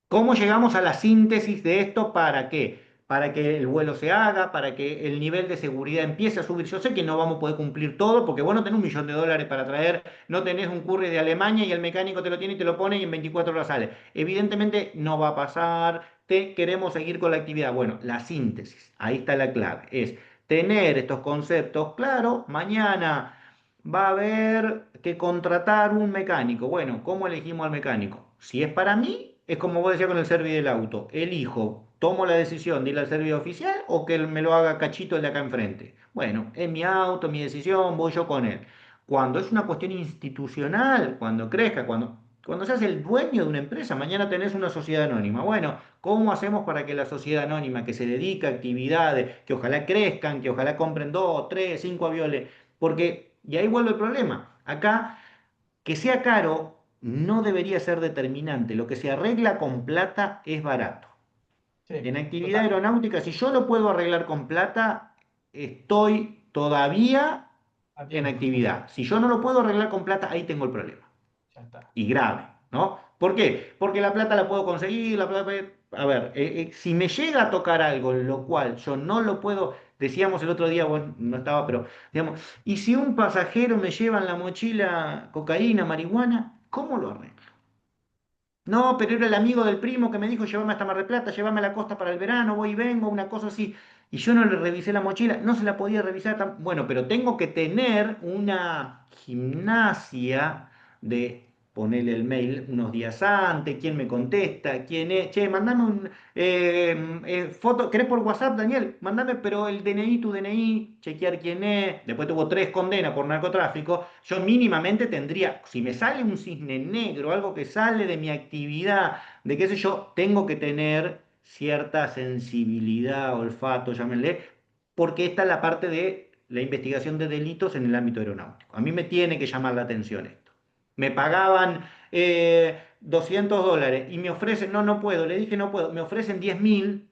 [SPEAKER 2] ¿Cómo llegamos a la síntesis de esto para qué? Para que el vuelo se haga, para que el nivel de seguridad empiece a subir. Yo sé que no vamos a poder cumplir todo porque vos no tenés $1.000.000 para traer, no tenés un courier de Alemania y el mecánico te lo tiene y te lo pone y en 24 horas sale. Evidentemente no va a pasar, queremos seguir con la actividad. Bueno, la síntesis, ahí está la clave, es tener estos conceptos claros. Mañana va a haber que contratar un mecánico. Bueno, ¿cómo elegimos al mecánico? Si es para mí, es como vos decías con el servicio del auto. Elijo, tomo la decisión de ir al servicio oficial o que él me lo haga Cachito el de acá enfrente. Bueno, es mi auto, mi decisión, voy yo con él. Cuando es una cuestión institucional, cuando crezca, cuando seas el dueño de una empresa, mañana tenés una sociedad anónima. Bueno, ¿cómo hacemos para que la sociedad anónima que se dedica a actividades, que ojalá crezcan, que ojalá compren 2, 3, 5 aviones? Porque, y ahí vuelve el problema. Acá, que sea caro no debería ser determinante. Lo que se arregla con plata es barato.
[SPEAKER 5] Sí,
[SPEAKER 2] En actividad
[SPEAKER 5] total,
[SPEAKER 2] aeronáutica, si yo lo puedo arreglar con plata, estoy todavía
[SPEAKER 5] a
[SPEAKER 2] en
[SPEAKER 5] tiempo,
[SPEAKER 2] actividad. Si yo no lo puedo arreglar con plata, ahí tengo el problema.
[SPEAKER 5] ya está.
[SPEAKER 2] Y grave, ¿no? ¿Por qué? Porque la plata la puedo conseguir, la plata... A ver, si me llega a tocar algo en lo cual yo no lo puedo, decíamos el otro día, bueno, no estaba, pero digamos, y si un pasajero me lleva en la mochila cocaína, marihuana, ¿cómo lo arreglo? No, pero era el amigo del primo que me dijo, llévame hasta Mar del Plata, llévame a la costa para el verano, voy y vengo, una cosa así. Y yo no le revisé la mochila, no se la podía revisar bueno, pero tengo que tener una gimnasia de ponerle el mail unos días antes, quién me contesta, quién es, che, mandame un foto, ¿querés por WhatsApp, Daniel? Mandame, pero el DNI, tu DNI, chequear quién es. Después tuvo 3 condenas por narcotráfico. Yo mínimamente tendría, si me sale un cisne negro, algo que sale de mi actividad, de qué sé yo, tengo que tener cierta sensibilidad, olfato, llámenle, porque esta es la parte de la investigación de delitos en el ámbito aeronáutico. A mí me tiene que llamar la atención esto. Me pagaban $200 y me ofrecen, no, no puedo, le dije no puedo, me ofrecen 10.000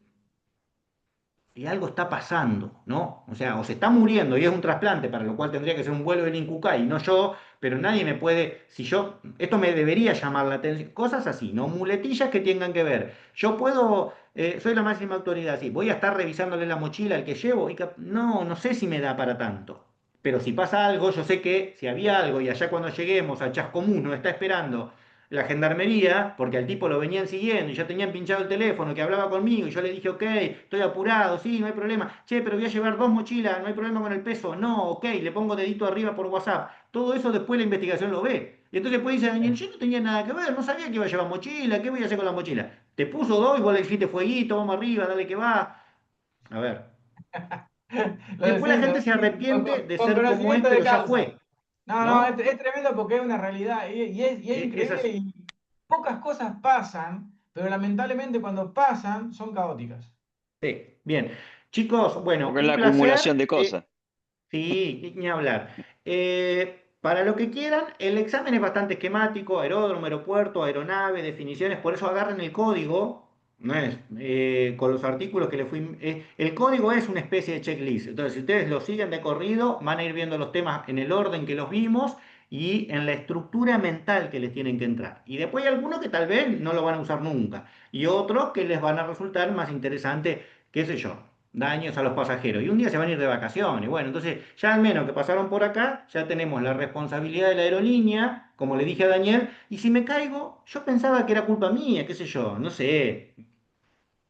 [SPEAKER 2] y algo está pasando, ¿no? O sea, o se está muriendo y es un trasplante, para lo cual tendría que ser un vuelo del Incucay, y no yo, pero nadie me puede, si yo, esto me debería llamar la atención, cosas así, ¿no? Muletillas que tengan que ver. Yo puedo, soy la máxima autoridad, sí, voy a estar revisándole la mochila al que llevo, no, no sé si me da para tanto. Pero si pasa algo, yo sé que si había algo y allá cuando lleguemos a Chascomús nos está esperando la gendarmería, porque al tipo lo venían siguiendo y ya tenían pinchado el teléfono, que hablaba conmigo, y yo le dije, ok, estoy apurado, sí, no hay problema. Che, pero voy a llevar 2 mochilas, no hay problema con el peso. No, ok, le pongo dedito arriba por WhatsApp. Todo eso después la investigación lo ve. Y entonces después dice, Daniel, yo no tenía nada que ver, no sabía que iba a llevar mochila, ¿qué voy a hacer con la mochila? Te puso dos, igual le dijiste fueguito, vamos arriba, dale que va. A ver. Después la
[SPEAKER 5] Lo
[SPEAKER 2] gente se
[SPEAKER 5] decís
[SPEAKER 2] arrepiente de
[SPEAKER 5] con
[SPEAKER 2] ser como es,
[SPEAKER 5] conocimiento de
[SPEAKER 2] pero ya
[SPEAKER 5] causa.
[SPEAKER 2] fue,
[SPEAKER 5] No, no,
[SPEAKER 2] ¿no?
[SPEAKER 5] es tremendo porque es una realidad y es
[SPEAKER 2] Es
[SPEAKER 5] increíble
[SPEAKER 2] así.
[SPEAKER 5] y pocas cosas pasan, pero lamentablemente cuando pasan son caóticas.
[SPEAKER 2] Sí, bien. Chicos, bueno,
[SPEAKER 1] Porque es la
[SPEAKER 2] un
[SPEAKER 1] acumulación
[SPEAKER 2] placer.
[SPEAKER 1] de cosas.
[SPEAKER 2] Sí, ni hablar. Para lo que quieran, el examen es bastante esquemático, aeródromo, aeropuerto, aeronave, definiciones, por eso agarren el código, no es con los artículos que le fui... el código es una especie de checklist, entonces si ustedes lo siguen de corrido, van a ir viendo los temas en el orden que los vimos y en la estructura mental que les tienen que entrar. Y después hay algunos que tal vez no lo van a usar nunca, y otros que les van a resultar más interesantes, qué sé yo, daños a los pasajeros. Y un día se van a ir de vacaciones. Bueno, entonces ya al menos que pasaron por acá, ya tenemos la responsabilidad de la aerolínea, como le dije a Daniel, y si me caigo, yo pensaba que era culpa mía, qué sé yo, no sé.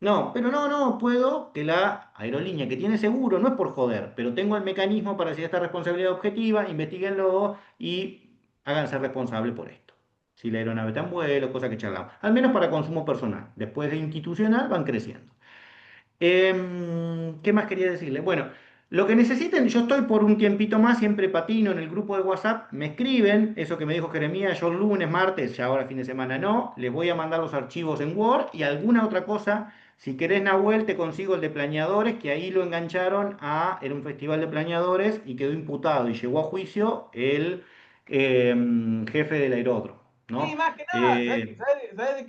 [SPEAKER 2] No, pero no, no, puedo que la aerolínea que tiene seguro, no es por joder, pero tengo el mecanismo para decir esta responsabilidad objetiva, investiguenlo y háganse responsable por esto. Si la aeronave está en vuelo, cosa que charlamos. Al menos para consumo personal. Después de institucional van creciendo. ¿Qué más quería decirle? Bueno, lo que necesiten, yo estoy por un tiempito más, siempre patino en el grupo de WhatsApp, me escriben, eso que me dijo Jeremías, yo lunes, martes, ya ahora fin de semana no, les voy a mandar los archivos en Word y alguna otra cosa. Si querés, Nahuel, te consigo el de planeadores, que ahí lo engancharon era un festival de planeadores y quedó imputado y llegó a juicio el jefe del aeródromo,
[SPEAKER 5] Sí,
[SPEAKER 2] ¿no?
[SPEAKER 5] más que nada, ¿sabes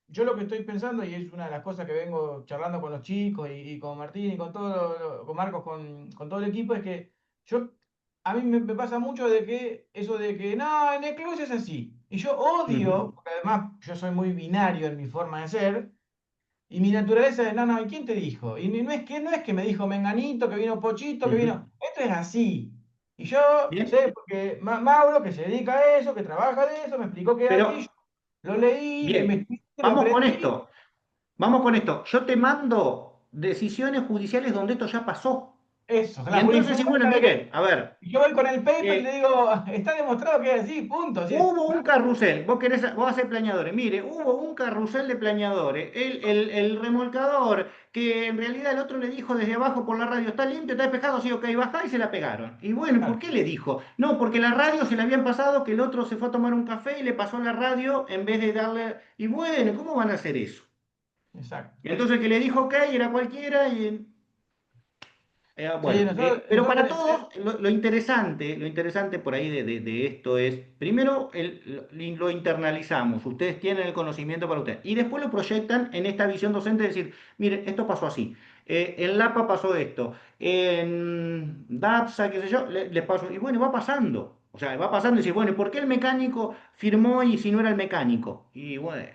[SPEAKER 5] yo lo que estoy pensando, y es una de las cosas que vengo charlando con los chicos y con Martín y con con Marcos, con todo el equipo, es que yo, a mí me pasa mucho de que eso de que no, en el club es así. Y yo
[SPEAKER 2] Ujú,
[SPEAKER 5] odio, porque además yo soy muy binario en mi forma de ser, y mi naturaleza es, no, no, ¿y quién te dijo? Y no es que me dijo Menganito, que vino Pochito, que
[SPEAKER 2] ujú.
[SPEAKER 5] vino. Esto es así. Y yo
[SPEAKER 2] Bien,
[SPEAKER 5] sé, porque Mauro, que se dedica a eso, que trabaja de eso, me explicó que es así.
[SPEAKER 2] pero
[SPEAKER 5] Yo lo leí, lo
[SPEAKER 2] bien,
[SPEAKER 5] investigué, lo
[SPEAKER 2] vamos con
[SPEAKER 5] aprendí.
[SPEAKER 2] esto. Vamos con esto. Yo te mando decisiones judiciales donde esto ya pasó.
[SPEAKER 5] Eso,
[SPEAKER 2] Y
[SPEAKER 5] la
[SPEAKER 2] entonces, y bueno,
[SPEAKER 5] jurisprudencia.
[SPEAKER 2] mire, a ver,
[SPEAKER 5] Yo voy con el paper y le
[SPEAKER 2] eh,
[SPEAKER 5] digo, está demostrado que es así, punto. Así es.
[SPEAKER 2] hubo un carrusel, vos haces planeadores, mire, hubo un carrusel de planeadores, el remolcador, que en realidad el otro le dijo desde abajo por la radio, está limpio, está despejado, sí, ok, bajá y se la pegaron. Y bueno, ¿por
[SPEAKER 5] Claro,
[SPEAKER 2] qué le dijo? No, porque la radio se le habían pasado, que el otro se fue a tomar un café y le pasó la radio en vez de darle... Y bueno, ¿cómo van a hacer eso?
[SPEAKER 5] exacto.
[SPEAKER 2] Y entonces el que le dijo ok era cualquiera y...
[SPEAKER 5] Sí,
[SPEAKER 2] Bueno, pero para todos lo interesante por ahí de esto es, primero lo internalizamos, ustedes tienen el conocimiento para ustedes, y después lo proyectan en esta visión docente de decir, mire, esto pasó así, en LAPA pasó esto, en DAPSA, qué sé yo, les pasó, y bueno, va pasando, o sea, va pasando y dice, bueno, ¿y por qué el mecánico firmó y si no era el mecánico? Y bueno,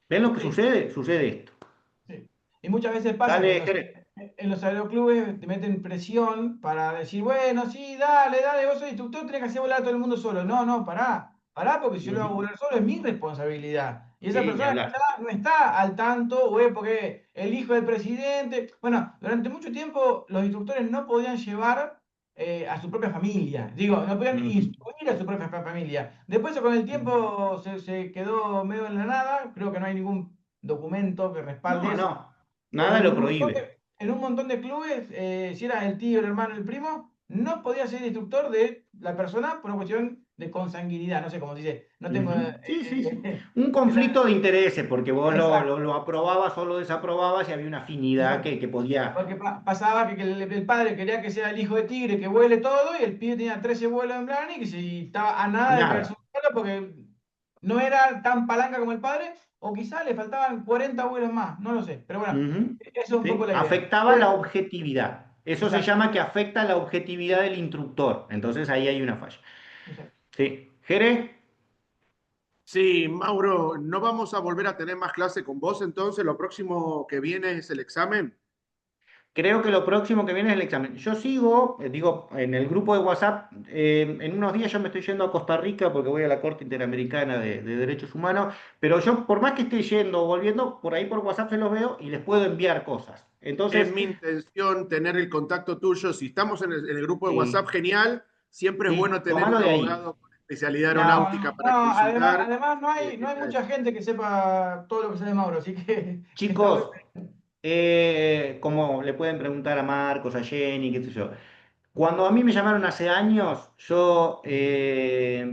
[SPEAKER 2] ¿ven lo que
[SPEAKER 5] sí,
[SPEAKER 2] sucede? Sucede esto.
[SPEAKER 5] sí. Y muchas veces pasa que
[SPEAKER 2] Dale, Jerez.
[SPEAKER 5] en los aeroclubes te meten presión para decir, bueno, sí, dale, dale, vos sos instructor, tenés que hacer volar a todo el mundo solo. No, no, pará, porque si yo lo hago
[SPEAKER 2] Ujú.
[SPEAKER 5] volar solo es mi responsabilidad. Y esa
[SPEAKER 2] Sí, ni
[SPEAKER 5] persona
[SPEAKER 2] hablar.
[SPEAKER 5] no está al tanto, o es porque el hijo del presidente. Bueno, durante mucho tiempo los instructores no podían llevar a su propia familia. Digo, no podían
[SPEAKER 2] Ujú.
[SPEAKER 5] instruir a su propia familia. Después, con el
[SPEAKER 2] Ujú.
[SPEAKER 5] tiempo, se quedó medio en la nada. Creo que no hay ningún documento que respalde
[SPEAKER 2] No,
[SPEAKER 5] eso.
[SPEAKER 2] no,
[SPEAKER 5] Pero
[SPEAKER 2] nada lo prohíbe.
[SPEAKER 5] en un montón de clubes, si era el tío, el hermano, el primo, no podía ser instructor de la persona por una cuestión de consanguinidad. No sé cómo se dice. No tengo.
[SPEAKER 2] Ujú. Sí, sí, sí. Un
[SPEAKER 5] Esa-
[SPEAKER 2] conflicto de intereses, porque vos
[SPEAKER 5] exacto,
[SPEAKER 2] lo aprobabas o lo desaprobabas y había una afinidad
[SPEAKER 5] exacto.
[SPEAKER 2] que podía...
[SPEAKER 5] Porque pasaba que el padre quería que sea el hijo de tigre, que vuele todo, y el pibe tenía 13 vuelos en plan y que se estaba a nada de caerse
[SPEAKER 2] Nada.
[SPEAKER 5] un vuelo porque no era tan palanca como el padre, o quizá le faltaban 40 vuelos más, no lo sé. Pero bueno,
[SPEAKER 2] Ujú.
[SPEAKER 5] eso es un poco
[SPEAKER 2] ¿Sí?
[SPEAKER 5] la idea.
[SPEAKER 2] Afectaba la objetividad. Eso se
[SPEAKER 5] Exacto,
[SPEAKER 2] llama que afecta la objetividad del instructor. Entonces ahí hay una falla.
[SPEAKER 5] exacto.
[SPEAKER 2] Sí. Jerez,
[SPEAKER 3] Sí, Mauro, no vamos a volver a tener más clase con vos, entonces lo próximo que viene es el examen.
[SPEAKER 2] creo que lo próximo que viene es el examen. Yo sigo, digo, en el grupo de WhatsApp, en unos días yo me estoy yendo a Costa Rica porque voy a la Corte Interamericana de Derechos Humanos, pero yo por más que esté yendo o volviendo, por ahí por WhatsApp se los veo y les puedo enviar cosas.
[SPEAKER 3] Es
[SPEAKER 2] Entonces,
[SPEAKER 3] mi intención tener el contacto tuyo. Si estamos en el grupo de WhatsApp,
[SPEAKER 2] sí,
[SPEAKER 3] genial. Siempre es
[SPEAKER 2] sí,
[SPEAKER 3] bueno tener
[SPEAKER 2] tomalo
[SPEAKER 3] un
[SPEAKER 2] de ahí.
[SPEAKER 3] abogado con especialidad
[SPEAKER 5] No,
[SPEAKER 3] aeronáutica
[SPEAKER 5] no,
[SPEAKER 3] para
[SPEAKER 5] no,
[SPEAKER 3] consultar.
[SPEAKER 5] además no hay mucha gente que sepa todo lo que sabe Mauro, así que está bueno.
[SPEAKER 2] Chicos, como le pueden preguntar a Marcos, a Jenny, qué sé yo. Cuando a mí me llamaron hace años, yo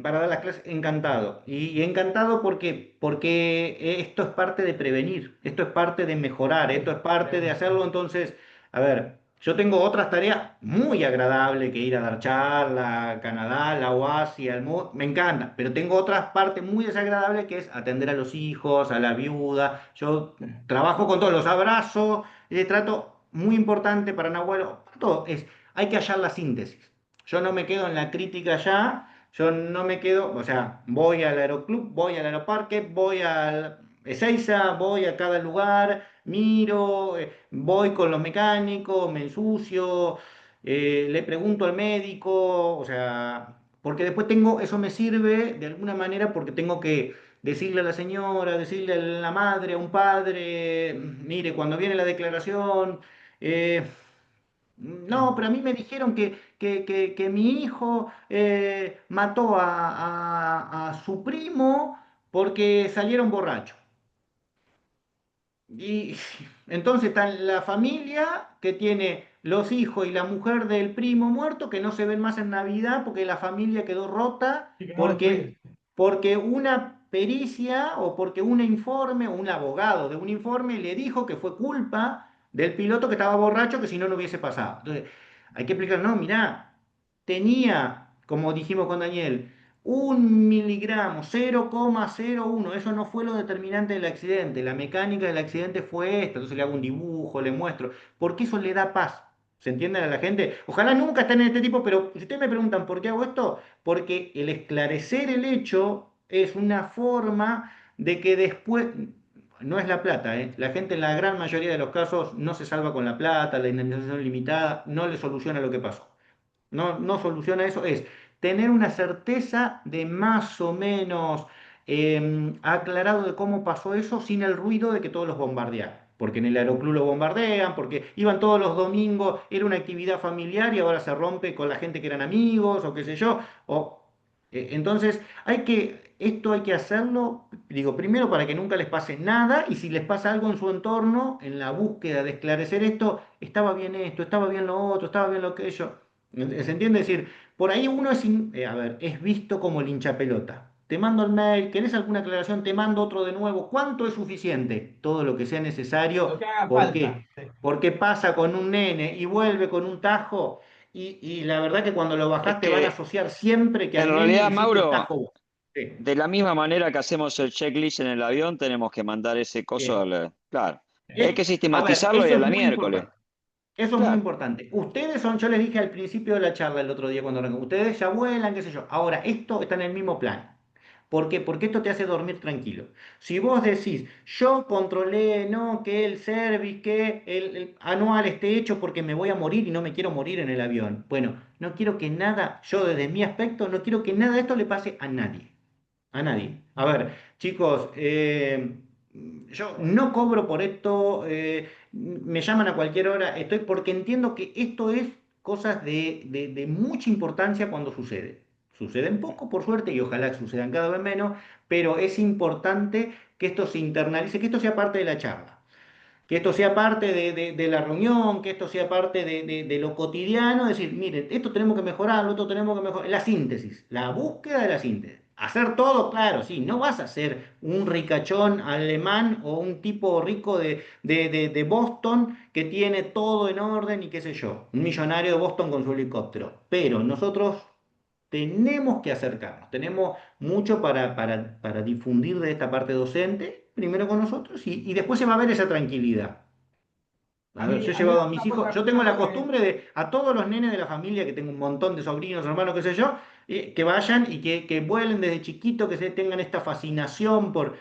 [SPEAKER 2] para dar las clases, encantado. Y encantado porque esto es parte de prevenir, esto es parte de mejorar, esto es parte de hacerlo. Entonces, a ver, yo tengo otras tareas muy agradables que ir a dar charla a Canadá, la UASI, al MUD, me encanta, pero tengo otras partes muy desagradables que es atender a los hijos, a la viuda. Yo trabajo con todos, los abrazo, trato muy importante para Nahuel, todo es hay que hallar la síntesis. Yo no me quedo en la crítica ya, yo no me quedo, o sea, voy al aeroclub, voy al aeroparque, voy al Ezeiza, voy a cada lugar, miro, voy con los mecánicos, me ensucio, le pregunto al médico, o sea, porque después tengo, eso me sirve de alguna manera porque tengo que decirle a la señora, decirle a la madre, a un padre, mire, cuando viene la declaración, no, pero a mí me dijeron que mi hijo mató a su primo porque salieron borrachos. Y entonces está la familia que tiene los hijos y la mujer del primo muerto que no se ven más en Navidad porque la familia quedó rota
[SPEAKER 5] Y que no destruir.
[SPEAKER 2] porque una pericia o porque un informe o un abogado de un informe le dijo que fue culpa del piloto que estaba borracho que si no, no hubiese pasado. Entonces, hay que explicar, no, mirá, tenía, como dijimos con Daniel, 1 miligramo, 0,01, eso no fue lo determinante del accidente, la mecánica del accidente fue esta, entonces le hago un dibujo, le muestro, porque eso le da paz, ¿se entiende a la gente? Ojalá nunca estén en este tipo, pero si ustedes me preguntan por qué hago esto, porque el esclarecer el hecho es una forma de que después, no es la plata, ¿eh? La gente en la gran mayoría de los casos no se salva con la plata, la indemnización limitada no le soluciona lo que pasó. No, no soluciona eso, es tener una certeza de más o menos aclarado de cómo pasó eso sin el ruido de que todos los bombardearon. porque en el aeroclub lo bombardean, porque iban todos los domingos, era una actividad familiar y ahora se rompe con la gente que eran amigos o qué sé yo. Entonces, esto hay que hacerlo, digo, primero para que nunca les pase nada y si les pasa algo en su entorno, en la búsqueda de esclarecer estaba bien esto, estaba bien lo otro, estaba bien lo que yo. ¿Se entiende? Es decir, por ahí uno a ver, es visto como el hinchapelota. Te mando el mail, ¿querés alguna aclaración? Te mando otro de nuevo. ¿Cuánto es suficiente? Todo lo que sea necesario.
[SPEAKER 5] Lo que haga
[SPEAKER 2] ¿Por
[SPEAKER 5] falta.
[SPEAKER 2] qué?
[SPEAKER 5] Sí.
[SPEAKER 2] Porque pasa con un nene y vuelve con un tajo. Y la verdad que cuando lo
[SPEAKER 1] Es
[SPEAKER 2] bajás te van a
[SPEAKER 1] que
[SPEAKER 2] asociar siempre que
[SPEAKER 1] en
[SPEAKER 2] al nene le
[SPEAKER 1] realidad,
[SPEAKER 2] hiciste el
[SPEAKER 1] Mauro,
[SPEAKER 2] tajo. Sí,
[SPEAKER 1] de la misma manera que hacemos el checklist en el avión, tenemos que mandar ese coso
[SPEAKER 2] bien.
[SPEAKER 1] claro. Hay
[SPEAKER 2] Bien.
[SPEAKER 1] que
[SPEAKER 2] A ver,
[SPEAKER 1] sistematizarlo y
[SPEAKER 2] eso
[SPEAKER 1] a
[SPEAKER 2] es
[SPEAKER 1] la
[SPEAKER 2] muy
[SPEAKER 1] miércoles.
[SPEAKER 2] importante. Eso es muy
[SPEAKER 1] Claro.
[SPEAKER 2] importante. Ustedes son, yo les dije al principio de la charla el otro día cuando arrancó, ustedes ya vuelan, qué sé yo. Ahora, esto está en el mismo plan. ¿Por qué? Porque esto te hace dormir tranquilo. Si vos decís, yo controlé, no, que el service, que el anual esté hecho porque me voy a morir y no me quiero morir en el avión. Bueno, no quiero que nada, yo desde mi aspecto, no quiero que nada de esto le pase a nadie. A nadie. A ver, chicos, yo no cobro por esto, me llaman a cualquier hora, estoy porque entiendo que esto es cosas de mucha importancia cuando sucede. Suceden poco, por suerte, y ojalá sucedan cada vez menos, pero es importante que esto se internalice, que esto sea parte de la charla, que esto sea parte de la reunión, que esto sea parte de lo cotidiano, decir, miren, esto tenemos que mejorarlo, esto tenemos que mejorar, la síntesis, la búsqueda de la síntesis. Hacer todo, claro, sí, no vas a ser un ricachón alemán o un tipo rico de Boston que tiene todo en orden y qué sé yo, un millonario de Boston con su helicóptero, pero nosotros tenemos que acercarnos, tenemos mucho para difundir de esta parte docente, primero con nosotros, y después se va a ver esa tranquilidad. A ver, yo he
[SPEAKER 5] A mí
[SPEAKER 2] llevado a mis hijos, yo tengo
[SPEAKER 5] una
[SPEAKER 2] la
[SPEAKER 5] cosa
[SPEAKER 2] costumbre de a todos los nenes de la familia, que tengo un montón de sobrinos, hermanos, qué sé yo, que vayan y que vuelen desde chiquito, que se tengan esta fascinación por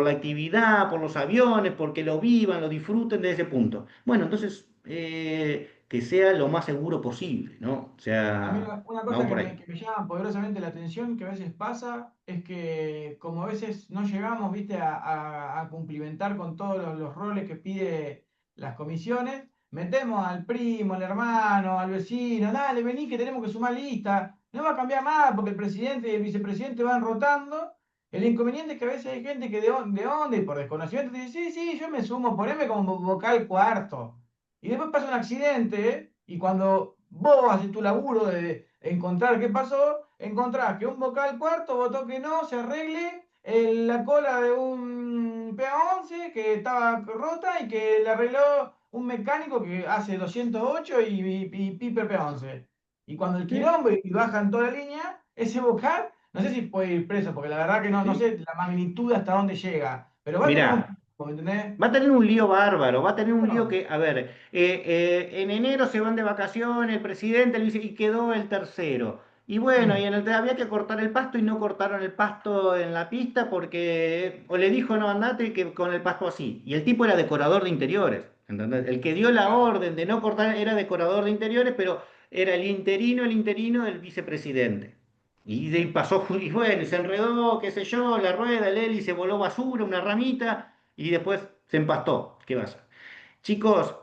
[SPEAKER 2] la actividad, por los aviones, porque lo vivan, lo disfruten desde ese punto. Bueno, entonces, que sea lo más seguro posible, ¿no? O
[SPEAKER 5] A mí
[SPEAKER 2] sea,
[SPEAKER 5] una cosa
[SPEAKER 2] vamos por ahí.
[SPEAKER 5] que me llama poderosamente la atención, que a veces pasa, es que como a veces no llegamos, viste, a cumplimentar con todos los roles que pide las comisiones, metemos al primo, al hermano, al vecino, dale, vení que tenemos que sumar lista, no va a cambiar nada porque el presidente y el vicepresidente van rotando. El inconveniente es que a veces hay gente que de onda y por desconocimiento dice, sí, sí, yo me sumo, poneme como vocal cuarto. Y después pasa un accidente, ¿eh? Y cuando vos haces tu laburo de encontrar qué pasó, encontrás que un vocal cuarto votó que no se arregle la cola de un PA11 que estaba rota y que le arregló un mecánico que hace 208 y Piper PA11. Y cuando el
[SPEAKER 2] Sí,
[SPEAKER 5] quilombo y bajan toda la línea, ese vocal, no sé si puede ir preso, porque la verdad que no
[SPEAKER 2] sí.
[SPEAKER 5] sé la magnitud hasta dónde llega, pero va a tener un...
[SPEAKER 2] Mirá.
[SPEAKER 5] ¿Me entendés?
[SPEAKER 2] Va a tener un lío bárbaro, va a tener un lío
[SPEAKER 5] No,
[SPEAKER 2] que, a ver, en enero se van de vacaciones, el presidente le dice, y quedó el tercero. Y bueno,
[SPEAKER 5] mm,
[SPEAKER 2] había que cortar el pasto y no cortaron el pasto en la pista porque, o le dijo, no, andate que con el pasto así. Y el tipo era decorador de interiores, ¿entendés? El que dio la
[SPEAKER 5] claro.
[SPEAKER 2] orden de no cortar era decorador de interiores, pero era el interino del vicepresidente. Y de ahí pasó, y bueno, y se enredó, qué sé yo, la rueda, el hélice voló basura, una ramita y después se empastó. ¿Qué va a hacer? Chicos,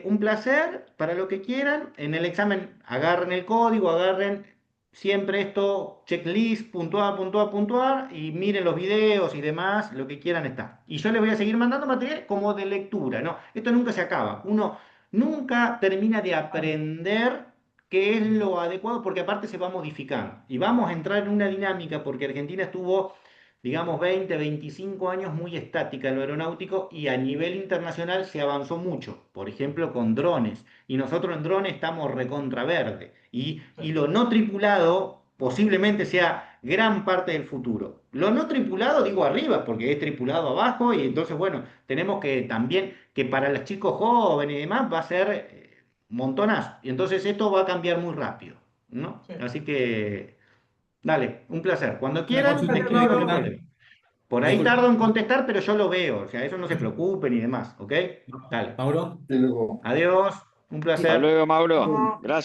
[SPEAKER 2] un placer para lo que quieran. En el examen agarren el código, agarren siempre esto, checklist, puntuar, puntuar, puntuar, y miren los videos y demás, lo que quieran está. Y yo les voy a seguir mandando material como de lectura, ¿no? Esto nunca se acaba. Uno nunca termina de aprender qué es lo adecuado, porque aparte se va modificando. Y vamos a entrar en una dinámica, porque Argentina estuvo digamos, 20, 25 años muy estática en lo aeronáutico y a nivel internacional se avanzó mucho, por ejemplo, con drones. Y nosotros en drones estamos recontra verde.
[SPEAKER 5] Sí,
[SPEAKER 2] Y lo no tripulado posiblemente sea gran parte del futuro. Lo no tripulado digo arriba, porque es tripulado abajo y entonces, bueno, tenemos que también, que para los chicos jóvenes y demás va a ser montonazo. Y entonces esto va a cambiar muy rápido, ¿no?
[SPEAKER 5] sí.
[SPEAKER 2] Así que... Dale, un placer. Cuando
[SPEAKER 6] Una
[SPEAKER 2] quieran, me
[SPEAKER 6] consulta,
[SPEAKER 5] Gracias,
[SPEAKER 2] escriben, no hay
[SPEAKER 5] Mauro.
[SPEAKER 2] problema. Por ahí
[SPEAKER 6] disculpe,
[SPEAKER 2] tardo en contestar, pero yo lo veo. O sea, eso no se preocupen y demás, ¿ok? Dale.
[SPEAKER 6] Mauro.
[SPEAKER 2] Adiós, un
[SPEAKER 1] Hasta
[SPEAKER 2] placer.
[SPEAKER 1] luego, Mauro.
[SPEAKER 5] No.
[SPEAKER 1] Gracias.